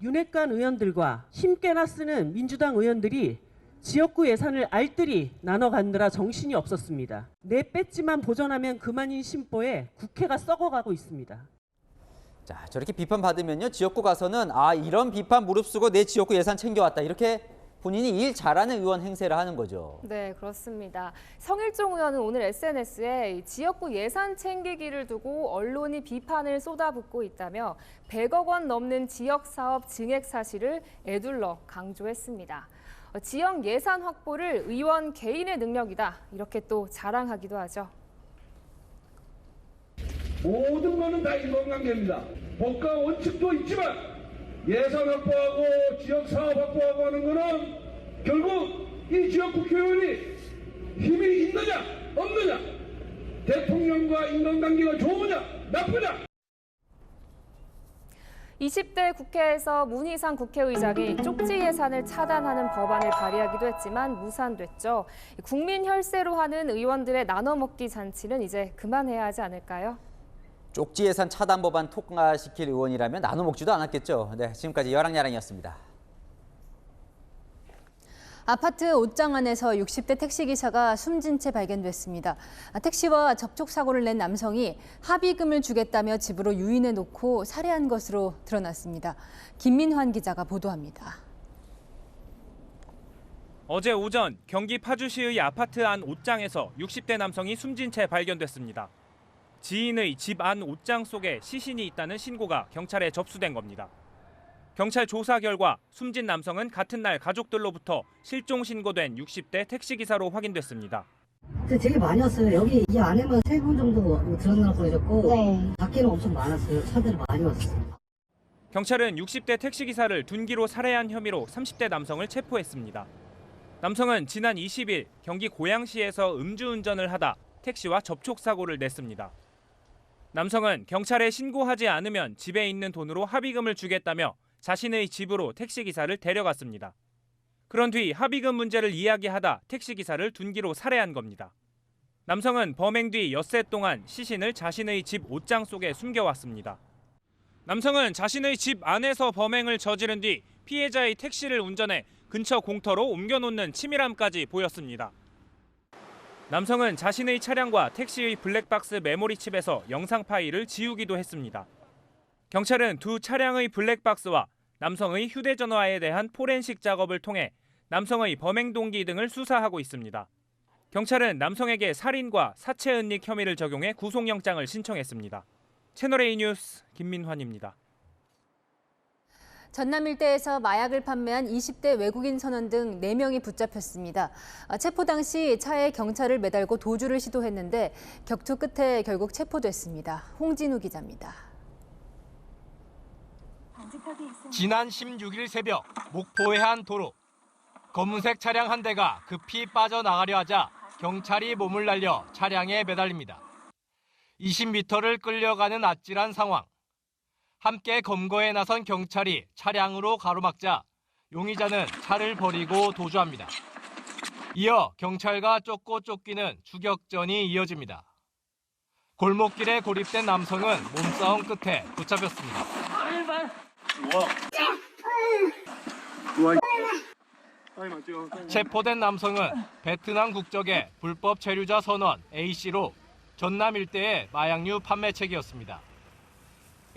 윤핵관 의원들과 힘께나 쓰는 민주당 의원들이 지역구 예산을 알뜰히 나눠 갖느라 정신이 없었습니다. 내 배지만 보존하면 그만인 심보에 국회가 썩어가고 있습니다. 자, 저렇게 비판받으면요. 지역구 가서는 이런 비판 무릅쓰고 내 지역구 예산 챙겨왔다. 이렇게 본인이 일 잘하는 의원 행세를 하는 거죠. 네, 그렇습니다. 성일종 의원은 오늘 SNS에 지역구 예산 챙기기를 두고 언론이 비판을 쏟아붓고 있다며 100억 원 넘는 지역사업 증액 사실을 에둘러 강조했습니다. 지역 예산 확보를 의원 개인의 능력이다. 이렇게 또 자랑하기도 하죠. 모든 것은 다 인간관계입니다. 법과 원칙도 있지만 예산 확보하고 지역사업 확보하고 하는 거는 결국 이 지역 국회의원이 힘이 있느냐 없느냐, 대통령과 인간관계가 좋으냐 나쁘냐. 20대 국회에서 문희상 국회의장이 쪽지 예산을 차단하는 법안을 발의하기도 했지만 무산됐죠. 국민 혈세로 하는 의원들의 나눠먹기 잔치는 이제 그만해야 하지 않을까요? 쪽지 예산 차단 법안 통과시킬 의원이라면 나눠 먹지도 않았겠죠. 네, 지금까지 여랑야랑이었습니다. 아파트 옷장 안에서 60대 택시기사가 숨진 채 발견됐습니다. 택시와 접촉사고를 낸 남성이 합의금을 주겠다며 집으로 유인해 놓고 살해한 것으로 드러났습니다. 김민환 기자가 보도합니다. 어제 오전 경기 파주시의 아파트 안 옷장에서 60대 남성이 숨진 채 발견됐습니다. 지인의 집 안 옷장 속에 시신이 있다는 신고가 경찰에 접수된 겁니다. 경찰 조사 결과 숨진 남성은 같은 날 가족들로부터 실종 신고된 60대 택시기사로 확인됐습니다. 되게 많이 왔어요. 여기 이 안에만 3분 정도 들어가고 그러셨고 밖에는 엄청 많았어요. 차들이 많이 왔어요. 경찰은 60대 택시기사를 둔기로 살해한 혐의로 30대 남성을 체포했습니다. 남성은 지난 20일 경기 고양시에서 음주운전을 하다 택시와 접촉사고를 냈습니다. 남성은 경찰에 신고하지 않으면 집에 있는 돈으로 합의금을 주겠다며 자신의 집으로 택시기사를 데려갔습니다. 그런 뒤 합의금 문제를 이야기하다 택시기사를 둔기로 살해한 겁니다. 남성은 범행 뒤 엿새 동안 시신을 자신의 집 옷장 속에 숨겨왔습니다. 남성은 자신의 집 안에서 범행을 저지른 뒤 피해자의 택시를 운전해 근처 공터로 옮겨놓는 치밀함까지 보였습니다. 남성은 자신의 차량과 택시의 블랙박스 메모리 칩에서 영상 파일을 지우기도 했습니다. 경찰은 두 차량의 블랙박스와 남성의 휴대전화에 대한 포렌식 작업을 통해 남성의 범행 동기 등을 수사하고 있습니다. 경찰은 남성에게 살인과 사체 은닉 혐의를 적용해 구속영장을 신청했습니다. 채널A 뉴스 김민환입니다. 전남 일대에서 마약을 판매한 20대 외국인 선원 등 4명이 붙잡혔습니다. 체포 당시 차에 경찰을 매달고 도주를 시도했는데 격투 끝에 결국 체포됐습니다. 홍진우 기자입니다. 지난 16일 새벽 목포의 한 도로. 검은색 차량 한 대가 급히 빠져나가려 하자 경찰이 몸을 날려 차량에 매달립니다. 20m를 끌려가는 아찔한 상황. 함께 검거에 나선 경찰이 차량으로 가로막자 용의자는 차를 버리고 도주합니다. 이어 경찰과 쫓고 쫓기는 추격전이 이어집니다. 골목길에 고립된 남성은 몸싸움 끝에 붙잡혔습니다. 체포된 남성은 베트남 국적의 불법 체류자 선원 A씨로 전남 일대의 마약류 판매책이었습니다.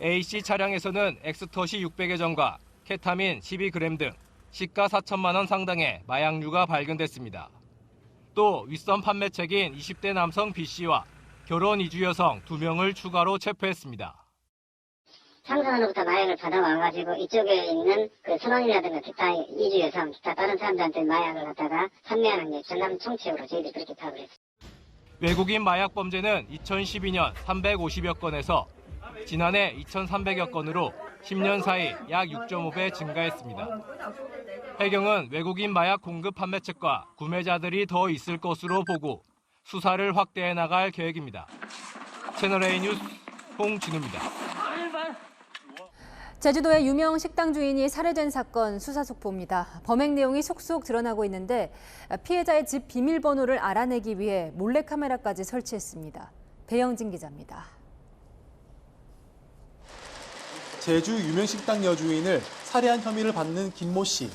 A씨 차량에서는 엑스터시 600여 정과 케타민 12g 등 시가 4천만 원 상당의 마약류가 발견됐습니다. 또 윗선 판매책인 20대 남성 B씨와 결혼 이주 여성 2명을 추가로 체포했습니다. 상선으로부터 마약을 받아와가지고 이쪽에 있는 그 선원이라든가 기타 이주 여성, 기타 다른 사람들한테 마약을 갖다가 판매하는 게 전남 총체적으로 저희들이 그렇게 파악을 했습니다. 외국인 마약 범죄는 2012년 350여 건에서 지난해 2,300여 건으로 10년 사이 약 6.5배 증가했습니다. 해경은 외국인 마약 공급 판매책과 구매자들이 더 있을 것으로 보고 수사를 확대해 나갈 계획입니다. 채널A 뉴스 홍진우입니다. 제주도의 유명 식당 주인이 살해된 사건 수사 속보입니다. 범행 내용이 속속 드러나고 있는데 피해자의 집 비밀번호를 알아내기 위해 몰래카메라까지 설치했습니다. 배영진 기자입니다. 제주 유명 식당 여주인을 살해한 혐의를 받는 김모 씨.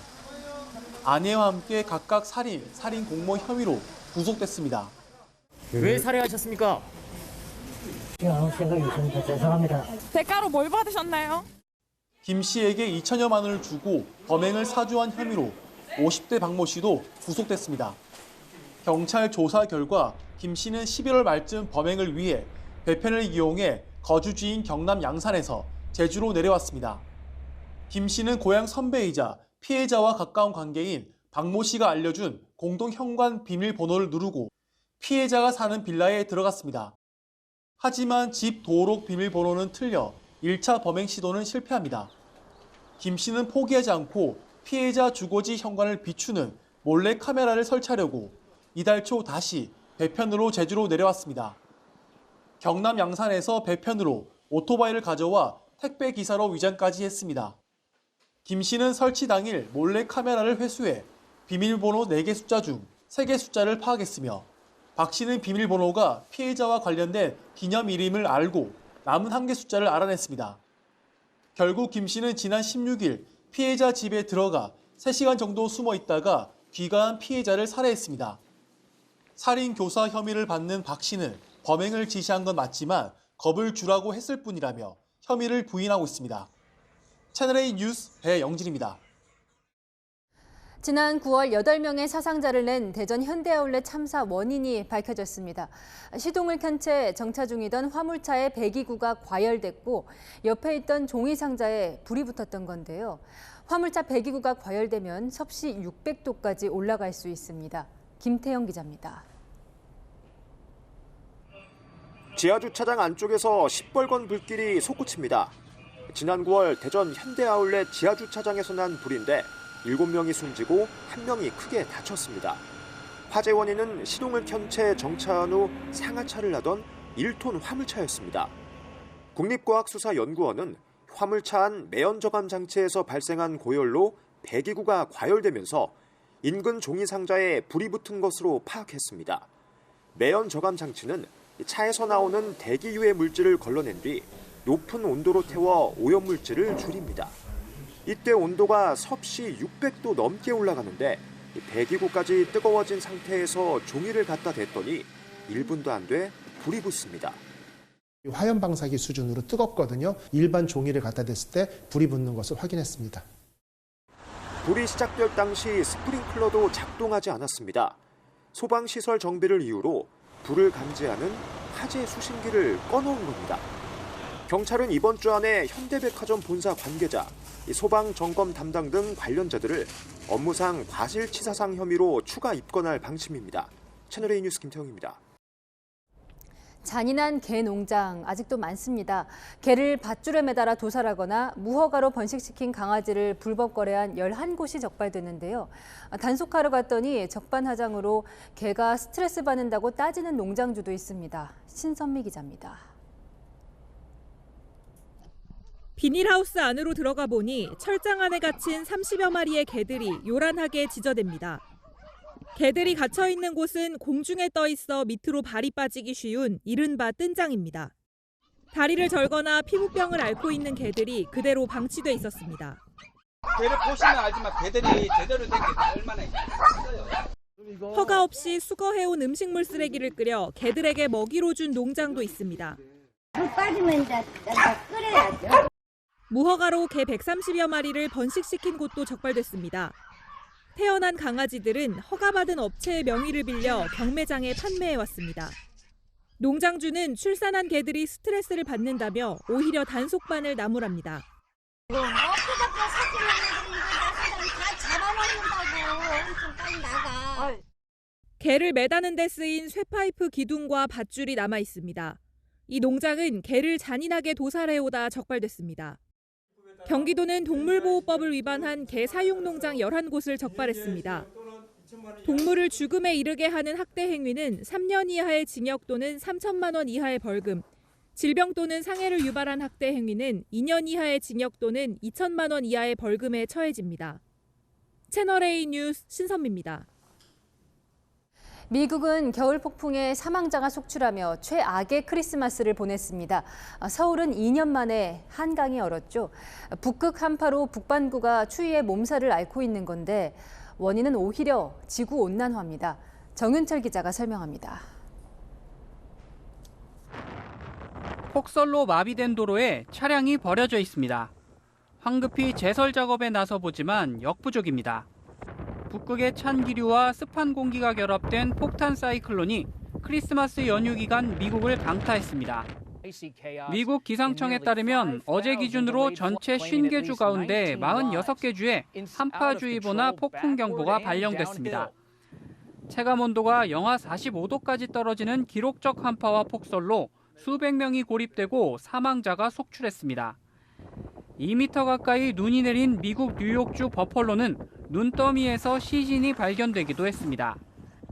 아내와 함께 각각 살인 공모 혐의로 구속됐습니다. 왜 살해하셨습니까? 아무 생각이 없습니다. 죄송합니다. 대가로 뭘 받으셨나요? 김 씨에게 2천여만 원을 주고 범행을 사주한 혐의로 50대 박모 씨도 구속됐습니다. 경찰 조사 결과 김 씨는 11월 말쯤 범행을 위해 배편을 이용해 거주지인 경남 양산에서 제주로 내려왔습니다. 김 씨는 고향 선배이자 피해자와 가까운 관계인 박모 씨가 알려준 공동 현관 비밀번호를 누르고 피해자가 사는 빌라에 들어갔습니다. 하지만 집 도록 비밀번호는 틀려 1차 범행 시도는 실패합니다. 김 씨는 포기하지 않고 피해자 주거지 현관을 비추는 몰래 카메라를 설치하려고 이달 초 다시 배편으로 제주로 내려왔습니다. 경남 양산에서 배편으로 오토바이를 가져와 택배 기사로 위장까지 했습니다. 김 씨는 설치 당일 몰래 카메라를 회수해 비밀번호 4개 숫자 중 3개 숫자를 파악했으며 박 씨는 비밀번호가 피해자와 관련된 기념일임을 알고 남은 1개 숫자를 알아냈습니다. 결국 김 씨는 지난 16일 피해자 집에 들어가 3시간 정도 숨어 있다가 귀가한 피해자를 살해했습니다. 살인 교사 혐의를 받는 박 씨는 범행을 지시한 건 맞지만 겁을 주라고 했을 뿐이라며 혐의를 부인하고 있습니다. 채널A 뉴스 배영진입니다. 지난 9월 8명의 사상자를 낸 대전 현대아울렛 참사 원인이 밝혀졌습니다. 시동을 켠 채 정차 중이던 화물차의 배기구가 과열됐고 옆에 있던 종이 상자에 불이 붙었던 건데요. 화물차 배기구가 과열되면 섭씨 600도까지 올라갈 수 있습니다. 김태영 기자입니다. 지하주차장 안쪽에서 시뻘건 불길이 솟구칩니다. 지난 9월 대전 현대아울렛 지하주차장에서 난 불인데 7명이 숨지고 1명이 크게 다쳤습니다. 화재 원인은 시동을 켠 채 정차한 후 상하차를 하던 1톤 화물차였습니다. 국립과학수사연구원은 화물차 안 매연 저감 장치에서 발생한 고열로 배기구가 과열되면서 인근 종이 상자에 불이 붙은 것으로 파악했습니다. 매연 저감 장치는 차에서 나오는 대기 유해 물질을 걸러낸 뒤 높은 온도로 태워 오염물질을 줄입니다. 이때 온도가 섭씨 600도 넘게 올라가는데 배기구까지 뜨거워진 상태에서 종이를 갖다 댔더니 1분도 안 돼 불이 붙습니다. 화염 방사기 수준으로 뜨겁거든요. 일반 종이를 갖다 댔을 때 불이 붙는 것을 확인했습니다. 불이 시작될 당시 스프링클러도 작동하지 않았습니다. 소방시설 정비를 이유로 불을 감지하는 화재 수신기를 꺼놓은 겁니다. 경찰은 이번 주 안에 현대백화점 본사 관계자, 소방 점검 담당 등 관련자들을 업무상 과실치사상 혐의로 추가 입건할 방침입니다. 채널A 뉴스 김태형입니다. 잔인한 개 농장 아직도 많습니다. 개를 밧줄에 매달아 도살하거나 무허가로 번식시킨 강아지를 불법 거래한 11곳이 적발됐는데요. 단속하러 갔더니 적반하장으로 개가 스트레스 받는다고 따지는 농장주도 있습니다. 신선미 기자입니다. 비닐하우스 안으로 들어가 보니 철장 안에 갇힌 30여 마리의 개들이 요란하게 지저댑니다. 개들이 갇혀있는 곳은 공중에 떠 있어 밑으로 발이 빠지기 쉬운 이른바 뜬장입니다. 다리를 절거나 피부병을 앓고 있는 개들이 그대로 방치돼 있었습니다. 개를 보시면 알지만 개들이 제대로 된 게 얼마나 있어요. 허가 없이 수거해온 음식물 쓰레기를 끓여 개들에게 먹이로 준 농장도 있습니다. 불 빠지면 이제 끓여야죠. 무허가로 개 130여 마리를 번식시킨 곳도 적발됐습니다. 태어난 강아지들은 허가받은 업체의 명의를 빌려 경매장에 판매해왔습니다. 농장주는 출산한 개들이 스트레스를 받는다며 오히려 단속반을 나무랍니다. 엊그저께 사진 다 잡아먹는다고 엄청 빨리 나가. 개를 매다는 데 쓰인 쇠파이프 기둥과 밧줄이 남아 있습니다. 이 농장은 개를 잔인하게 도살해오다 적발됐습니다. 경기도는 동물보호법을 위반한 개 사육 농장 11곳을 적발했습니다. 동물을 죽음에 이르게 하는 학대 행위는 3년 이하의 징역 또는 3천만 원 이하의 벌금, 질병 또는 상해를 유발한 학대 행위는 2년 이하의 징역 또는 2천만 원 이하의 벌금에 처해집니다. 채널A 뉴스 신선미입니다. 미국은 겨울 폭풍에 사망자가 속출하며 최악의 크리스마스를 보냈습니다. 서울은 2년 만에 한강이 얼었죠. 북극 한파로 북반구가 추위에 몸살을 앓고 있는 건데 원인은 오히려 지구온난화입니다. 정윤철 기자가 설명합니다. 폭설로 마비된 도로에 차량이 버려져 있습니다. 황급히 제설 작업에 나서보지만 역부족입니다. 북극의 찬 기류와 습한 공기가 결합된 폭탄 사이클론이 크리스마스 연휴 기간 미국을 강타했습니다. 미국 기상청에 따르면 어제 기준으로 전체 50개 주 가운데 46개 주에 한파주의보나 폭풍경보가 발령됐습니다. 체감온도가 영하 45도까지 떨어지는 기록적 한파와 폭설로 수백 명이 고립되고 사망자가 속출했습니다. 2m 가까이 눈이 내린 미국 뉴욕주 버펄로는 눈더미에서 시신이 발견되기도 했습니다.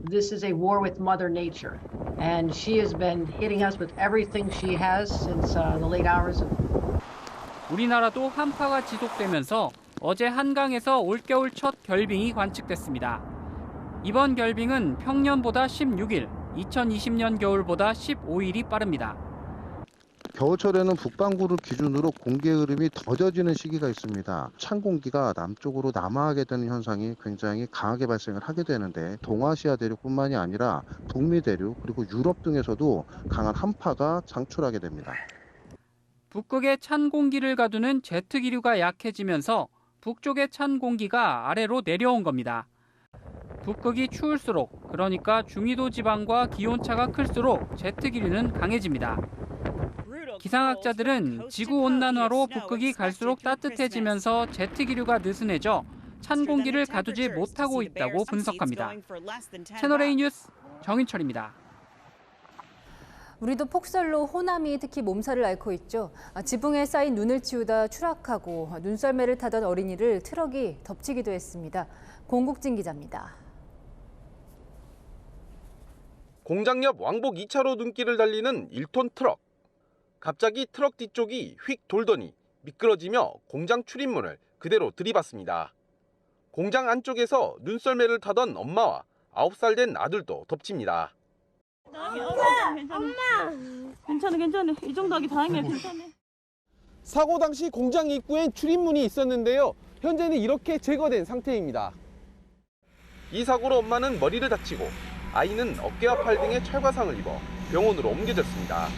This is a war with Mother Nature, and she has been hitting us with everything she has since the late hours of. 우리나라도 한파가 지속되면서 어제 한강에서 올겨울 첫 결빙이 관측됐습니다. 이번 결빙은 평년보다 16일, 2020년 겨울보다 15일이 빠릅니다. 겨울철에는 북반구를 기준으로 공기 흐름이 더뎌지는 시기가 있습니다. 찬 공기가 남쪽으로 남하하게 되는 현상이 굉장히 강하게 발생을 하게 되는데 동아시아 대륙뿐만이 아니라 북미 대륙 그리고 유럽 등에서도 강한 한파가 창출하게 됩니다. 북극의 찬 공기를 가두는 제트 기류가 약해지면서 북쪽의 찬 공기가 아래로 내려온 겁니다. 북극이 추울수록, 그러니까 중위도 지방과 기온차가 클수록 제트 기류는 강해집니다. 기상학자들은 지구온난화로 북극이 갈수록 따뜻해지면서 제트 기류가 느슨해져 찬 공기를 가두지 못하고 있다고 분석합니다. 채널A 뉴스 정인철입니다. 우리도 폭설로 호남이 특히 몸살을 앓고 있죠. 지붕에 쌓인 눈을 치우다 추락하고 눈썰매를 타던 어린이를 트럭이 덮치기도 했습니다. 공국진 기자입니다. 공장 옆 왕복 2차로 눈길을 달리는 1톤 트럭. 갑자기 트럭 뒤쪽이 휙 돌더니 미끄러지며 공장 출입문을 그대로 들이받습니다. 공장 안쪽에서 눈썰매를 타던 엄마와 9살 된 아들도 덮칩니다. 엄마! 괜찮아. 이 정도 하기 다행이야, 괜찮아. 사고 당시 공장 입구엔 출입문이 있었는데요. 현재는 이렇게 제거된 상태입니다. 이 사고로 엄마는 머리를 다치고 아이는 어깨와 팔 등에 철과상을 입어 병원으로 옮겨졌습니다.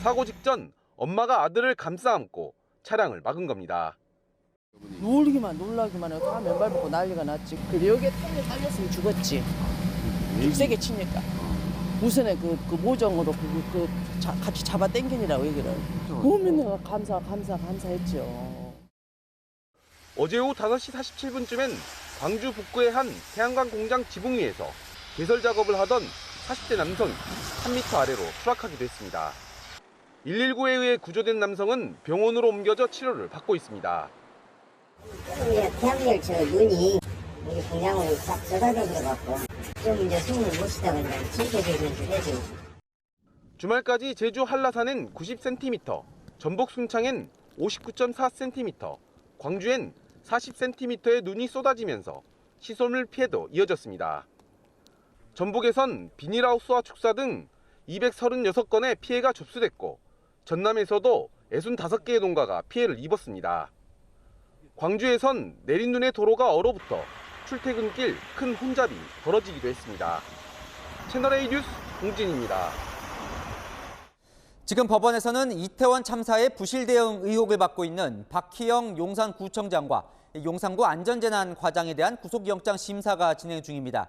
사고 직전 엄마가 아들을 감싸 안고 차량을 막은 겁니다. 놀라기만 해도 다 맨발 벗고 난리가 났지. 근데 여기에 턱에 달렸으면 죽었지. 세게 치니까. 우선에 그 모정으로 같이 잡아 당기니라고 얘기를. 그러면 내가 감사했죠. 어제 오후 5시 47분쯤엔 광주 북구의 한 태양광 공장 지붕 위에서 개설 작업을 하던 40대 남성이 3m 아래로 추락하기도 했습니다. 119에 의해 구조된 남성은 병원으로 옮겨져 치료를 받고 있습니다. 태양열 저 눈이 우리 공장으로 싹 쏟아져 들어갔고 좀 이제 숨을 못 쉬다가 이제 침체되면 되지. 주말까지 제주 한라산엔 90cm, 전북 순창엔 59.4cm, 광주엔 40cm의 눈이 쏟아지면서 시설물 피해도 이어졌습니다. 전북에선 비닐하우스와 축사 등 236건의 피해가 접수됐고 전남에서도 65개의 농가가 피해를 입었습니다. 광주에선 내린 눈에 도로가 얼어붙어 출퇴근길 큰 혼잡이 벌어지기도 했습니다. 채널A 뉴스 공진입니다. 지금 법원에서는 이태원 참사의 부실 대응 의혹을 받고 있는 박희영 용산구청장과 용산구 안전재난과장에 대한 구속영장 심사가 진행 중입니다.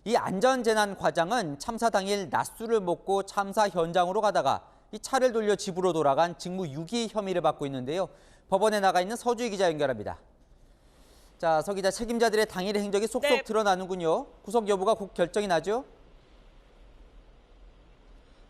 이 안전재난과장은 참사 당일 낮술을 먹고 참사 현장으로 가다가 이 차를 돌려 집으로 돌아간 직무유기 혐의를 받고 있는데요. 법원에 나가 있는 서주희 기자 연결합니다. 자, 서 기자, 책임자들의 당일의 행적이 속속 드러나는군요. 구속 여부가 곧 결정이 나죠?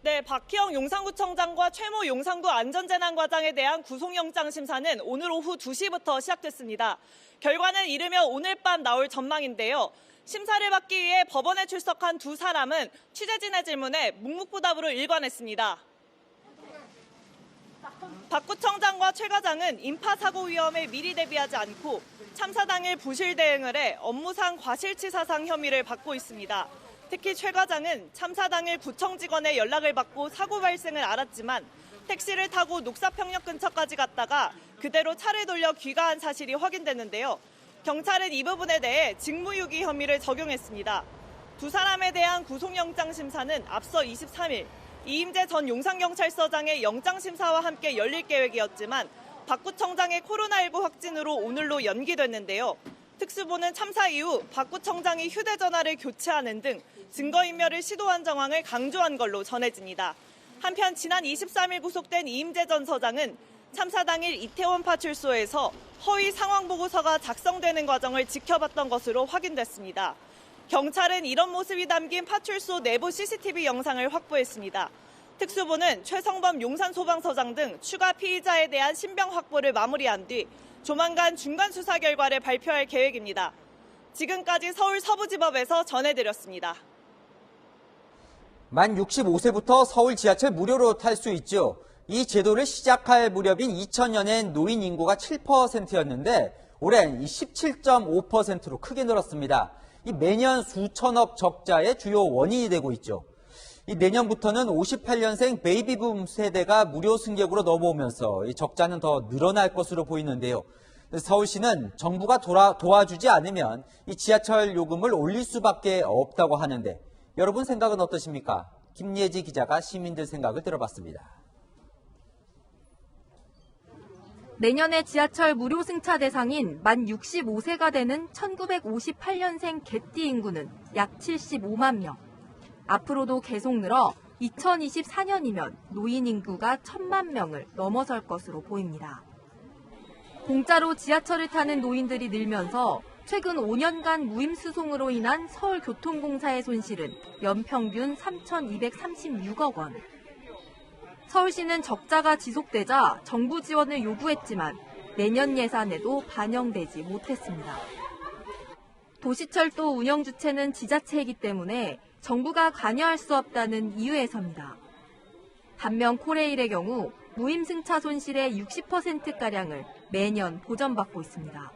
네, 박희영 용산구청장과 최모 용산구 안전재난과장에 대한 구속영장 심사는 오늘 오후 2시부터 시작됐습니다. 결과는 이르면 오늘 밤 나올 전망인데요. 심사를 받기 위해 법원에 출석한 두 사람은 취재진의 질문에 묵묵부답으로 일관했습니다. 박 구청장과 최 과장은 인파 사고 위험에 미리 대비하지 않고 참사 당일 부실 대응을 해 업무상 과실치사상 혐의를 받고 있습니다. 특히 최 과장은 참사 당일 구청 직원의 연락을 받고 사고 발생을 알았지만 택시를 타고 녹사평역 근처까지 갔다가 그대로 차를 돌려 귀가한 사실이 확인됐는데요. 경찰은 이 부분에 대해 직무유기 혐의를 적용했습니다. 두 사람에 대한 구속영장 심사는 앞서 23일 이임재 전 용산경찰서장의 영장심사와 함께 열릴 계획이었지만 박 구청장의 코로나19 확진으로 오늘로 연기됐는데요. 특수부는 참사 이후 박 구청장이 휴대전화를 교체하는 등 증거인멸을 시도한 정황을 강조한 걸로 전해집니다. 한편 지난 23일 구속된 이임재 전 서장은 참사 당일 이태원 파출소에서 허위 상황보고서가 작성되는 과정을 지켜봤던 것으로 확인됐습니다. 경찰은 이런 모습이 담긴 파출소 내부 CCTV 영상을 확보했습니다. 특수부는 최성범 용산소방서장 등 추가 피의자에 대한 신병 확보를 마무리한 뒤 조만간 중간 수사 결과를 발표할 계획입니다. 지금까지 서울 서부지법에서 전해드렸습니다. 만 65세부터 서울 지하철 무료로 탈 수 있죠. 이 제도를 시작할 무렵인 2000년엔 노인 인구가 7%였는데 올해는 17.5%로 크게 늘었습니다. 이 매년 수천억 적자의 주요 원인이 되고 있죠. 이 내년부터는 58년생 베이비붐 세대가 무료 승객으로 넘어오면서 이 적자는 더 늘어날 것으로 보이는데요. 서울시는 정부가 도와주지 않으면 이 지하철 요금을 올릴 수밖에 없다고 하는데 여러분 생각은 어떠십니까? 김예지 기자가 시민들 생각을 들어봤습니다. 내년에 지하철 무료 승차 대상인 만 65세가 되는 1958년생 개띠 인구는 약 75만 명. 앞으로도 계속 늘어 2024년이면 노인 인구가 1000만 명을 넘어설 것으로 보입니다. 공짜로 지하철을 타는 노인들이 늘면서 최근 5년간 무임수송으로 인한 서울교통공사의 손실은 연평균 3,236억 원. 서울시는 적자가 지속되자 정부 지원을 요구했지만 내년 예산에도 반영되지 못했습니다. 도시철도 운영 주체는 지자체이기 때문에 정부가 관여할 수 없다는 이유에서입니다. 반면 코레일의 경우 무임승차 손실의 60%가량을 매년 보전받고 있습니다.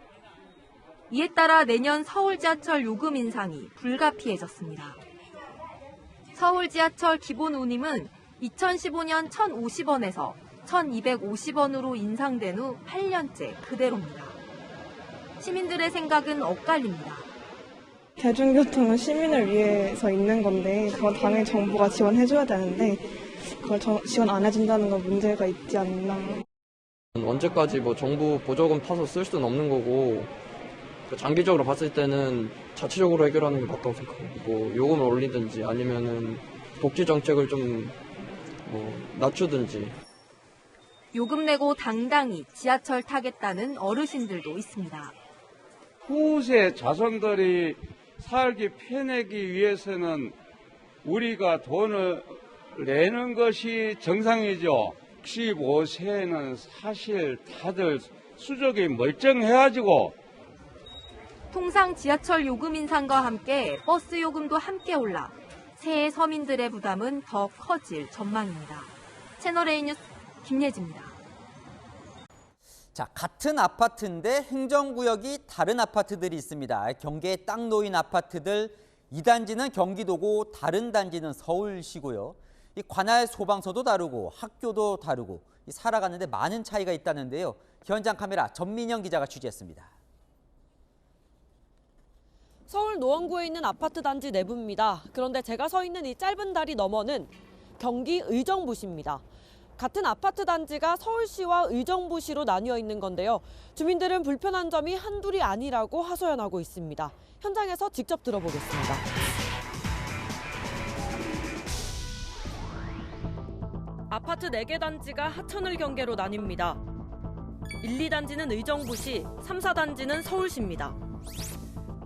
이에 따라 내년 서울 지하철 요금 인상이 불가피해졌습니다. 서울 지하철 기본 운임은 2015년 1,050원에서 1,250원으로 인상된 후 8년째 그대로입니다. 시민들의 생각은 엇갈립니다. 대중교통은 시민을 위해서 있는 건데 그건 당연히 정부가 지원해줘야 되는데 그걸 지원 안 해준다는 건 문제가 있지 않나. 언제까지 정부 보조금 파서 쓸 수는 없는 거고 장기적으로 봤을 때는 자체적으로 해결하는 게 맞다고 생각하고 요금을 올리든지 아니면은 복지 정책을 좀 낮추든지. 요금 내고 당당히 지하철 타겠다는 어르신들도 있습니다. 후세 자손들이 살기 편하기 위해서는 우리가 돈을 내는 것이 정상이죠. 65세는 사실 다들 수족이 멀쩡해가지고. 통상 지하철 요금 인상과 함께 버스 요금도 함께 올라 새해 서민들의 부담은 더 커질 전망입니다. 채널A 뉴스 김예지입니다. 자, 같은 아파트인데 행정구역이 다른 아파트들이 있습니다. 경계에 딱 놓인 아파트들, 이 단지는 경기도고 다른 단지는 서울시고요. 이 관할 소방서도 다르고 학교도 다르고 살아가는데 많은 차이가 있다는데요. 현장 카메라 전민영 기자가 취재했습니다. 서울 노원구에 있는 아파트 단지 내부입니다. 그런데 제가 서 있는 이 짧은 다리 너머는 경기 의정부시입니다. 같은 아파트 단지가 서울시와 의정부시로 나뉘어 있는 건데요. 주민들은 불편한 점이 한둘이 아니라고 하소연하고 있습니다. 현장에서 직접 들어보겠습니다. 아파트 4개 단지가 하천을 경계로 나뉩니다. 1, 2단지는 의정부시, 3, 4단지는 서울시입니다.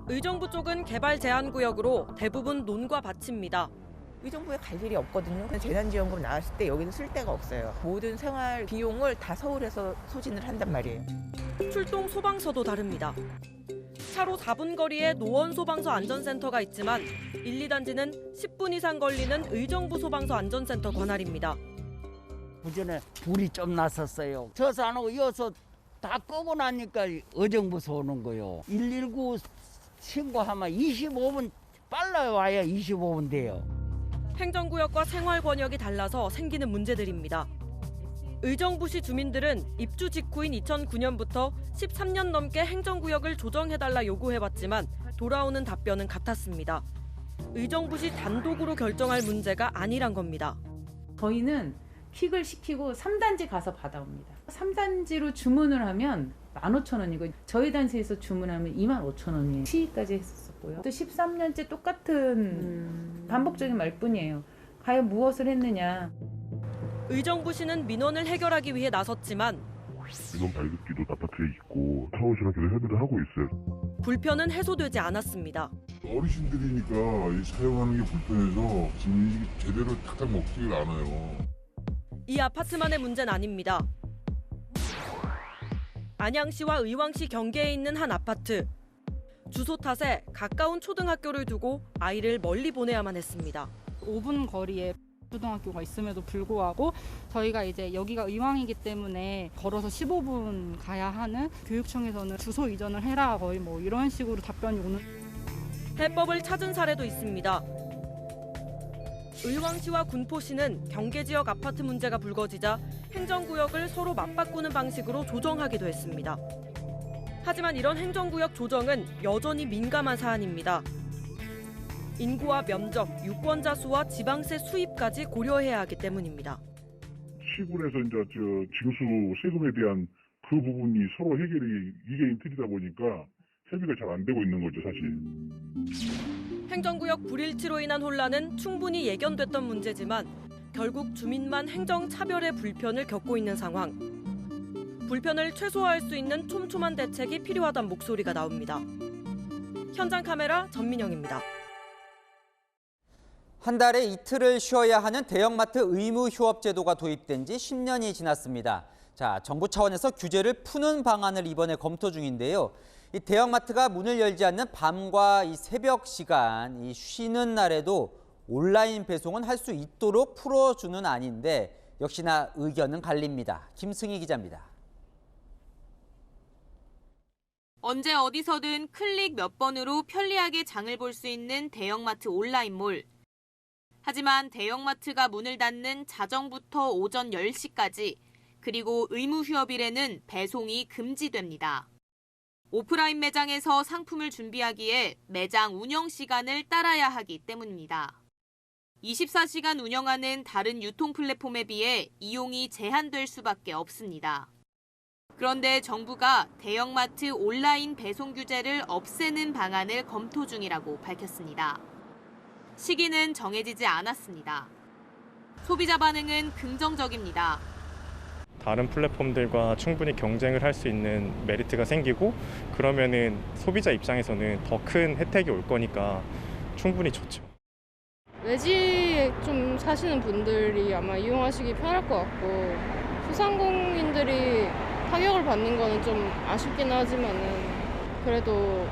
의정부 쪽은 개발 제한 구역으로 대부분 논과 밭입니다. 의정부에 갈 일이 없거든요. 재난지원금 나왔을 때 여기는 쓸 데가 없어요. 모든 생활 비용을 다 서울에서 소진을 한단 말이에요. 출동 소방서도 다릅니다. 차로 4분 거리에 노원소방서 안전센터가 있지만 1, 2단지는 10분 이상 걸리는 의정부 소방서 안전센터 관할입니다. 그전에 불이 좀 났었어요. 저서 안 오고 이어서 다 끄고 나니까 의정부서 오는 거요. 119 신고하면 25분 빨라요. 와야 25분 돼요. 행정구역과 생활 권역이 달라서 생기는 문제들입니다. 의정부시 주민들은 입주 직후인 2009년부터 13년 넘게 행정구역을 조정해달라 요구해왔지만 돌아오는 답변은 같았습니다. 의정부시 단독으로 결정할 문제가 아니란 겁니다. 저희는 퀵을 시키고 3단지 가서 받아옵니다. 3단지로 주문을 하면 15,000원이고 저희 단지에서 주문하면 25,000원이에요. 시위까지 했었고요. 또 13년째 똑같은 반복적인 말뿐이에요. 과연 무엇을 했느냐. 의정부시는 민원을 해결하기 위해 나섰지만 민원 발급기도 아파트에 있고 서울시랑 계속 협의를 하고 있어요. 불편은 해소되지 않았습니다. 어르신들이니까 사용하는 게 불편해서 지금 제대로 탁탁 먹지를 않아요. 이 아파트만의 문제는 아닙니다. 안양시와 의왕시 경계에 있는 한 아파트. 주소 탓에 가까운 초등학교를 두고 아이를 멀리 보내야만 했습니다. 5분 거리에 초등학교가 있음에도 불구하고 저희가 이제 여기가 의왕이기 때문에 걸어서 15분 가야 하는 교육청에서는 주소 이전을 해라 거의 뭐 이런 식으로 답변이 오는. 해법을 찾은 사례도 있습니다. 의왕시와 군포시는 경계 지역 아파트 문제가 불거지자 행정구역을 서로 맞바꾸는 방식으로 조정하기도 했습니다. 하지만 이런 행정구역 조정은 여전히 민감한 사안입니다. 인구와 면적, 유권자 수와 지방세 수입까지 고려해야 하기 때문입니다. 시군에서 이제 징수 세금에 대한 그 부분이 서로 해결이 2개인 틀이다 보니까 협의가 잘 안 되고 있는 거죠, 사실. 행정구역 불일치로 인한 혼란은 충분히 예견됐던 문제지만 결국 주민만 행정차별의 불편을 겪고 있는 상황. 불편을 최소화할 수 있는 촘촘한 대책이 필요하다는 목소리가 나옵니다. 현장 카메라 전민영입니다. 한 달에 이틀을 쉬어야 하는 대형마트 의무 휴업 제도가 도입된 지 10년이 지났습니다. 자, 정부 차원에서 규제를 푸는 방안을 이번에 검토 중인데요. 이 대형마트가 문을 열지 않는 밤과 이 새벽 시간, 이 쉬는 날에도 온라인 배송은 할 수 있도록 풀어주는 안인데 역시나 의견은 갈립니다. 김승희 기자입니다. 언제 어디서든 클릭 몇 번으로 편리하게 장을 볼 수 있는 대형마트 온라인몰. 하지만 대형마트가 문을 닫는 자정부터 오전 10시까지 그리고 의무 휴업일에는 배송이 금지됩니다. 오프라인 매장에서 상품을 준비하기에 매장 운영 시간을 따라야 하기 때문입니다. 24시간 운영하는 다른 유통 플랫폼에 비해 이용이 제한될 수밖에 없습니다. 그런데 정부가 대형마트 온라인 배송 규제를 없애는 방안을 검토 중이라고 밝혔습니다. 시기는 정해지지 않았습니다. 소비자 반응은 긍정적입니다. 다른 플랫폼들과 충분히 경쟁을 할 수 있는 메리트가 생기고 그러면은 소비자 입장에서는 더 큰 혜택이 올 거니까 충분히 좋죠. 외지에 좀 사시는 분들이 아마 이용하시기 편할 것 같고 소상공인들이 타격을 받는 거는 좀 아쉽긴 하지만은 그래도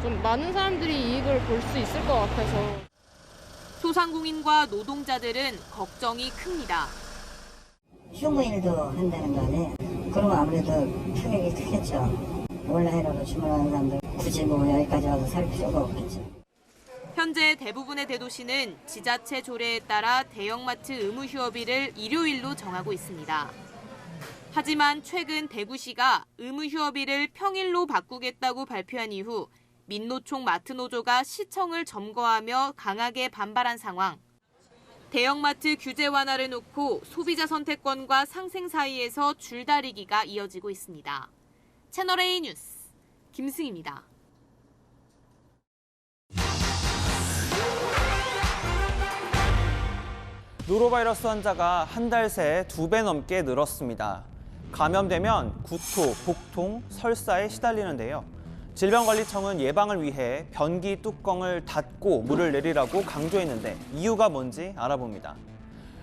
좀 많은 사람들이 이익을 볼 수 있을 것 같아서. 소상공인과 노동자들은 걱정이 큽니다. 휴무일도 한다는 거 아니에요? 그러면 아무래도 타격이 크겠죠. 온라인으로 주문하는 사람들 굳이 뭐 여기까지 와서 살 필요가 없겠죠. 현재 대부분의 대도시는 지자체 조례에 따라 대형마트 의무 휴업일을 일요일로 정하고 있습니다. 하지만 최근 대구시가 의무 휴업일을 평일로 바꾸겠다고 발표한 이후 민노총 마트노조가 시청을 점거하며 강하게 반발한 상황. 대형마트 규제 완화를 놓고 소비자 선택권과 상생 사이에서 줄다리기가 이어지고 있습니다. 채널A 뉴스 김승희입니다. 노로바이러스 환자가 한 달 새에 2배 넘게 늘었습니다. 감염되면 구토, 복통, 설사에 시달리는데요. 질병관리청은 예방을 위해 변기 뚜껑을 닫고 물을 내리라고 강조했는데 이유가 뭔지 알아봅니다.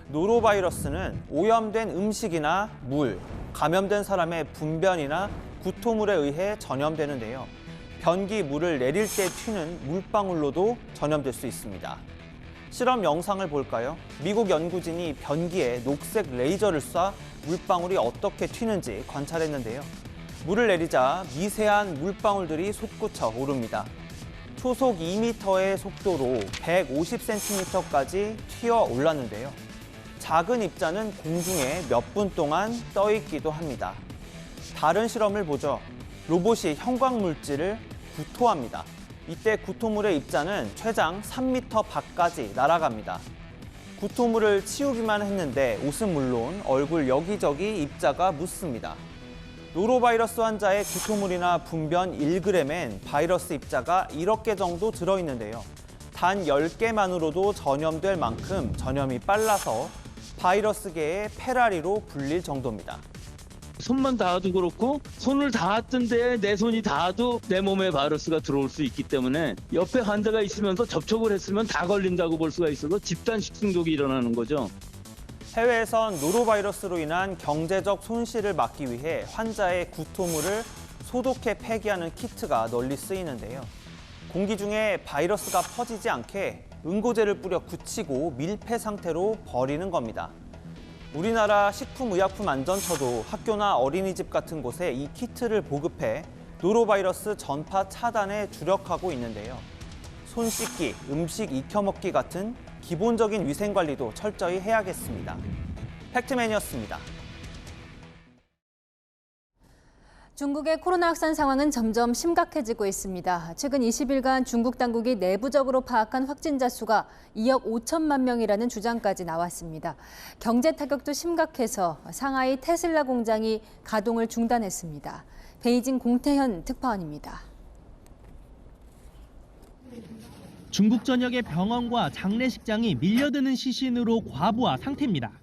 노로바이러스는 오염된 음식이나 물, 감염된 사람의 분변이나 구토물에 의해 전염되는데요. 변기 물을 내릴 때 튀는 물방울로도 전염될 수 있습니다. 실험 영상을 볼까요? 미국 연구진이 변기에 녹색 레이저를 쏴 물방울이 어떻게 튀는지 관찰했는데요. 물을 내리자 미세한 물방울들이 솟구쳐 오릅니다. 초속 2m의 속도로 150cm까지 튀어 올랐는데요. 작은 입자는 공중에 몇 분 동안 떠 있기도 합니다. 다른 실험을 보죠. 로봇이 형광물질을 구토합니다. 이때 구토물의 입자는 최장 3m 밖까지 날아갑니다. 구토물을 치우기만 했는데 옷은 물론 얼굴 여기저기 입자가 묻습니다. 노로바이러스 환자의 구토물이나 분변 1g엔 바이러스 입자가 1억 개 정도 들어있는데요. 단 10개만으로도 전염될 만큼 전염이 빨라서 바이러스계의 페라리로 불릴 정도입니다. 손만 닿아도 그렇고 손을 닿았던데 내 손이 닿아도 내 몸에 바이러스가 들어올 수 있기 때문에 옆에 환자가 있으면서 접촉을 했으면 다 걸린다고 볼 수가 있어서 집단 식중독이 일어나는 거죠. 해외에선 노로바이러스로 인한 경제적 손실을 막기 위해 환자의 구토물을 소독해 폐기하는 키트가 널리 쓰이는데요. 공기 중에 바이러스가 퍼지지 않게 응고제를 뿌려 굳히고 밀폐 상태로 버리는 겁니다. 우리나라 식품의약품안전처도 학교나 어린이집 같은 곳에 이 키트를 보급해 노로바이러스 전파 차단에 주력하고 있는데요. 손 씻기, 음식 익혀 먹기 같은 기본적인 위생 관리도 철저히 해야겠습니다. 팩트맨이었습니다. 중국의 코로나 확산 상황은 점점 심각해지고 있습니다. 최근 20일간 중국 당국이 내부적으로 파악한 확진자 수가 2억 5천만 명이라는 주장까지 나왔습니다. 경제 타격도 심각해서 상하이 테슬라 공장이 가동을 중단했습니다. 베이징 공태현 특파원입니다. 중국 전역의 병원과 장례식장이 밀려드는 시신으로 과부하 상태입니다.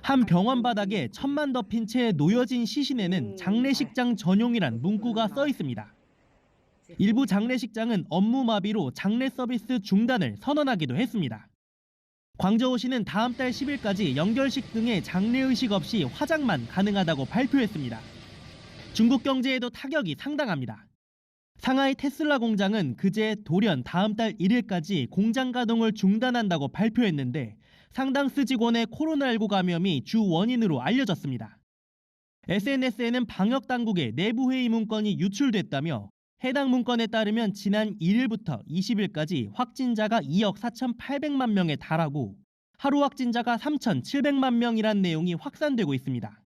한 병원 바닥에 천만 덮인 채 놓여진 시신에는 장례식장 전용이란 문구가 써 있습니다. 일부 장례식장은 업무 마비로 장례 서비스 중단을 선언하기도 했습니다. 광저우시는 다음 달 10일까지 연결식 등의 장례의식 없이 화장만 가능하다고 발표했습니다. 중국 경제에도 타격이 상당합니다. 상하이 테슬라 공장은 그제 돌연 다음 달 1일까지 공장 가동을 중단한다고 발표했는데 상당수 직원의 코로나19 감염이 주 원인으로 알려졌습니다. SNS에는 방역당국의 내부회의 문건이 유출됐다며 해당 문건에 따르면 지난 1일부터 20일까지 확진자가 2억 4,800만 명에 달하고 하루 확진자가 3,700만 명이란 내용이 확산되고 있습니다.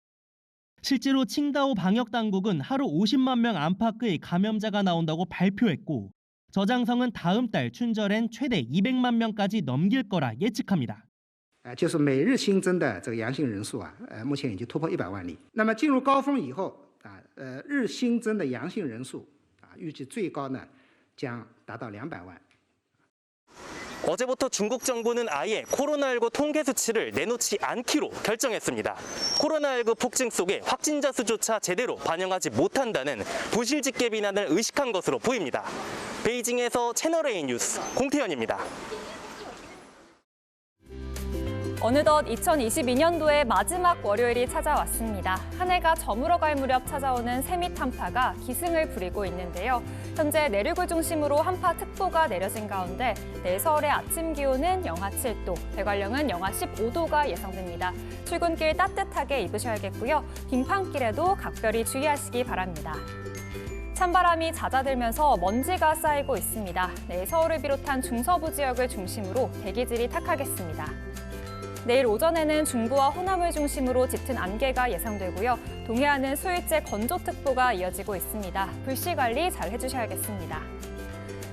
실제로 칭다오 방역당국은 하루 50만 명 안팎의 감염자가 나온다고 발표했고 저장성은 다음 달 춘절엔 최대 200만 명까지 넘길 거라 예측합니다. 就是每日新增的这个阳性人数目前已经突破100万例。那么进入高峰以后日新增的阳性人数预计最高呢将达到200万。 어제부터 중국 정부는 아예 코로나19 통계 수치를 내놓지 않기로 결정했습니다. 코로나19 폭증 속에 확진자 수조차 제대로 반영하지 못한다는 부실집계 비난을 의식한 것으로 보입니다. 베이징에서 채널A 뉴스 공태현입니다. 어느덧 2022년도의 마지막 월요일이 찾아왔습니다. 한 해가 저물어갈 무렵 찾아오는 세미 한파가 기승을 부리고 있는데요. 현재 내륙을 중심으로 한파특보가 내려진 가운데 내일 서울의 아침 기온은 영하 7도, 대관령은 영하 15도가 예상됩니다. 출근길 따뜻하게 입으셔야겠고요. 빙판길에도 각별히 주의하시기 바랍니다. 찬바람이 잦아들면서 먼지가 쌓이고 있습니다. 내일 서울을 비롯한 중서부 지역을 중심으로 대기질이 탁하겠습니다. 내일 오전에는 중부와 호남을 중심으로 짙은 안개가 예상되고요. 동해안은 수일째 건조특보가 이어지고 있습니다. 불씨 관리 잘 해주셔야겠습니다.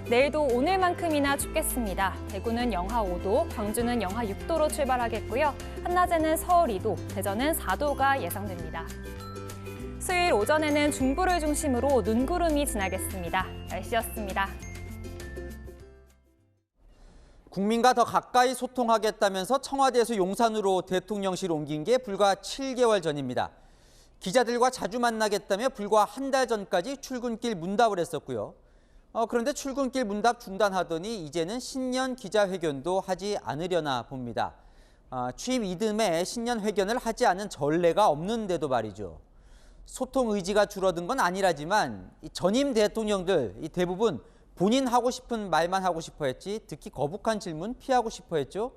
내일도 오늘만큼이나 춥겠습니다. 대구는 영하 5도, 광주는 영하 6도로 출발하겠고요. 한낮에는 서울 2도, 대전은 4도가 예상됩니다. 수요일 오전에는 중부를 중심으로 눈구름이 지나겠습니다. 날씨였습니다. 국민과 더 가까이 소통하겠다면서 청와대에서 용산으로 대통령실 옮긴 게 불과 7개월 전입니다. 기자들과 자주 만나겠다며 불과 한 달 전까지 출근길 문답을 했었고요. 그런데 출근길 문답 중단하더니 이제는 신년 기자회견도 하지 않으려나 봅니다. 취임 이듬해 신년 회견을 하지 않은 전례가 없는데도 말이죠. 소통 의지가 줄어든 건 아니라지만 전임 대통령들 대부분 본인 하고 싶은 말만 하고 싶어 했지 듣기 거북한 질문 피하고 싶어 했죠.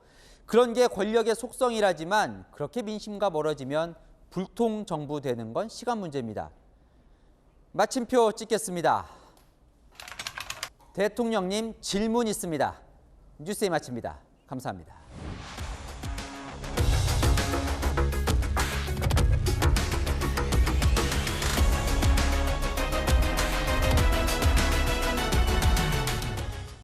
그런 게 권력의 속성이라지만 그렇게 민심과 멀어지면 불통 정부 되는 건 시간 문제입니다. 마침표 찍겠습니다. 대통령님 질문 있습니다. 뉴스에 마칩니다. 감사합니다.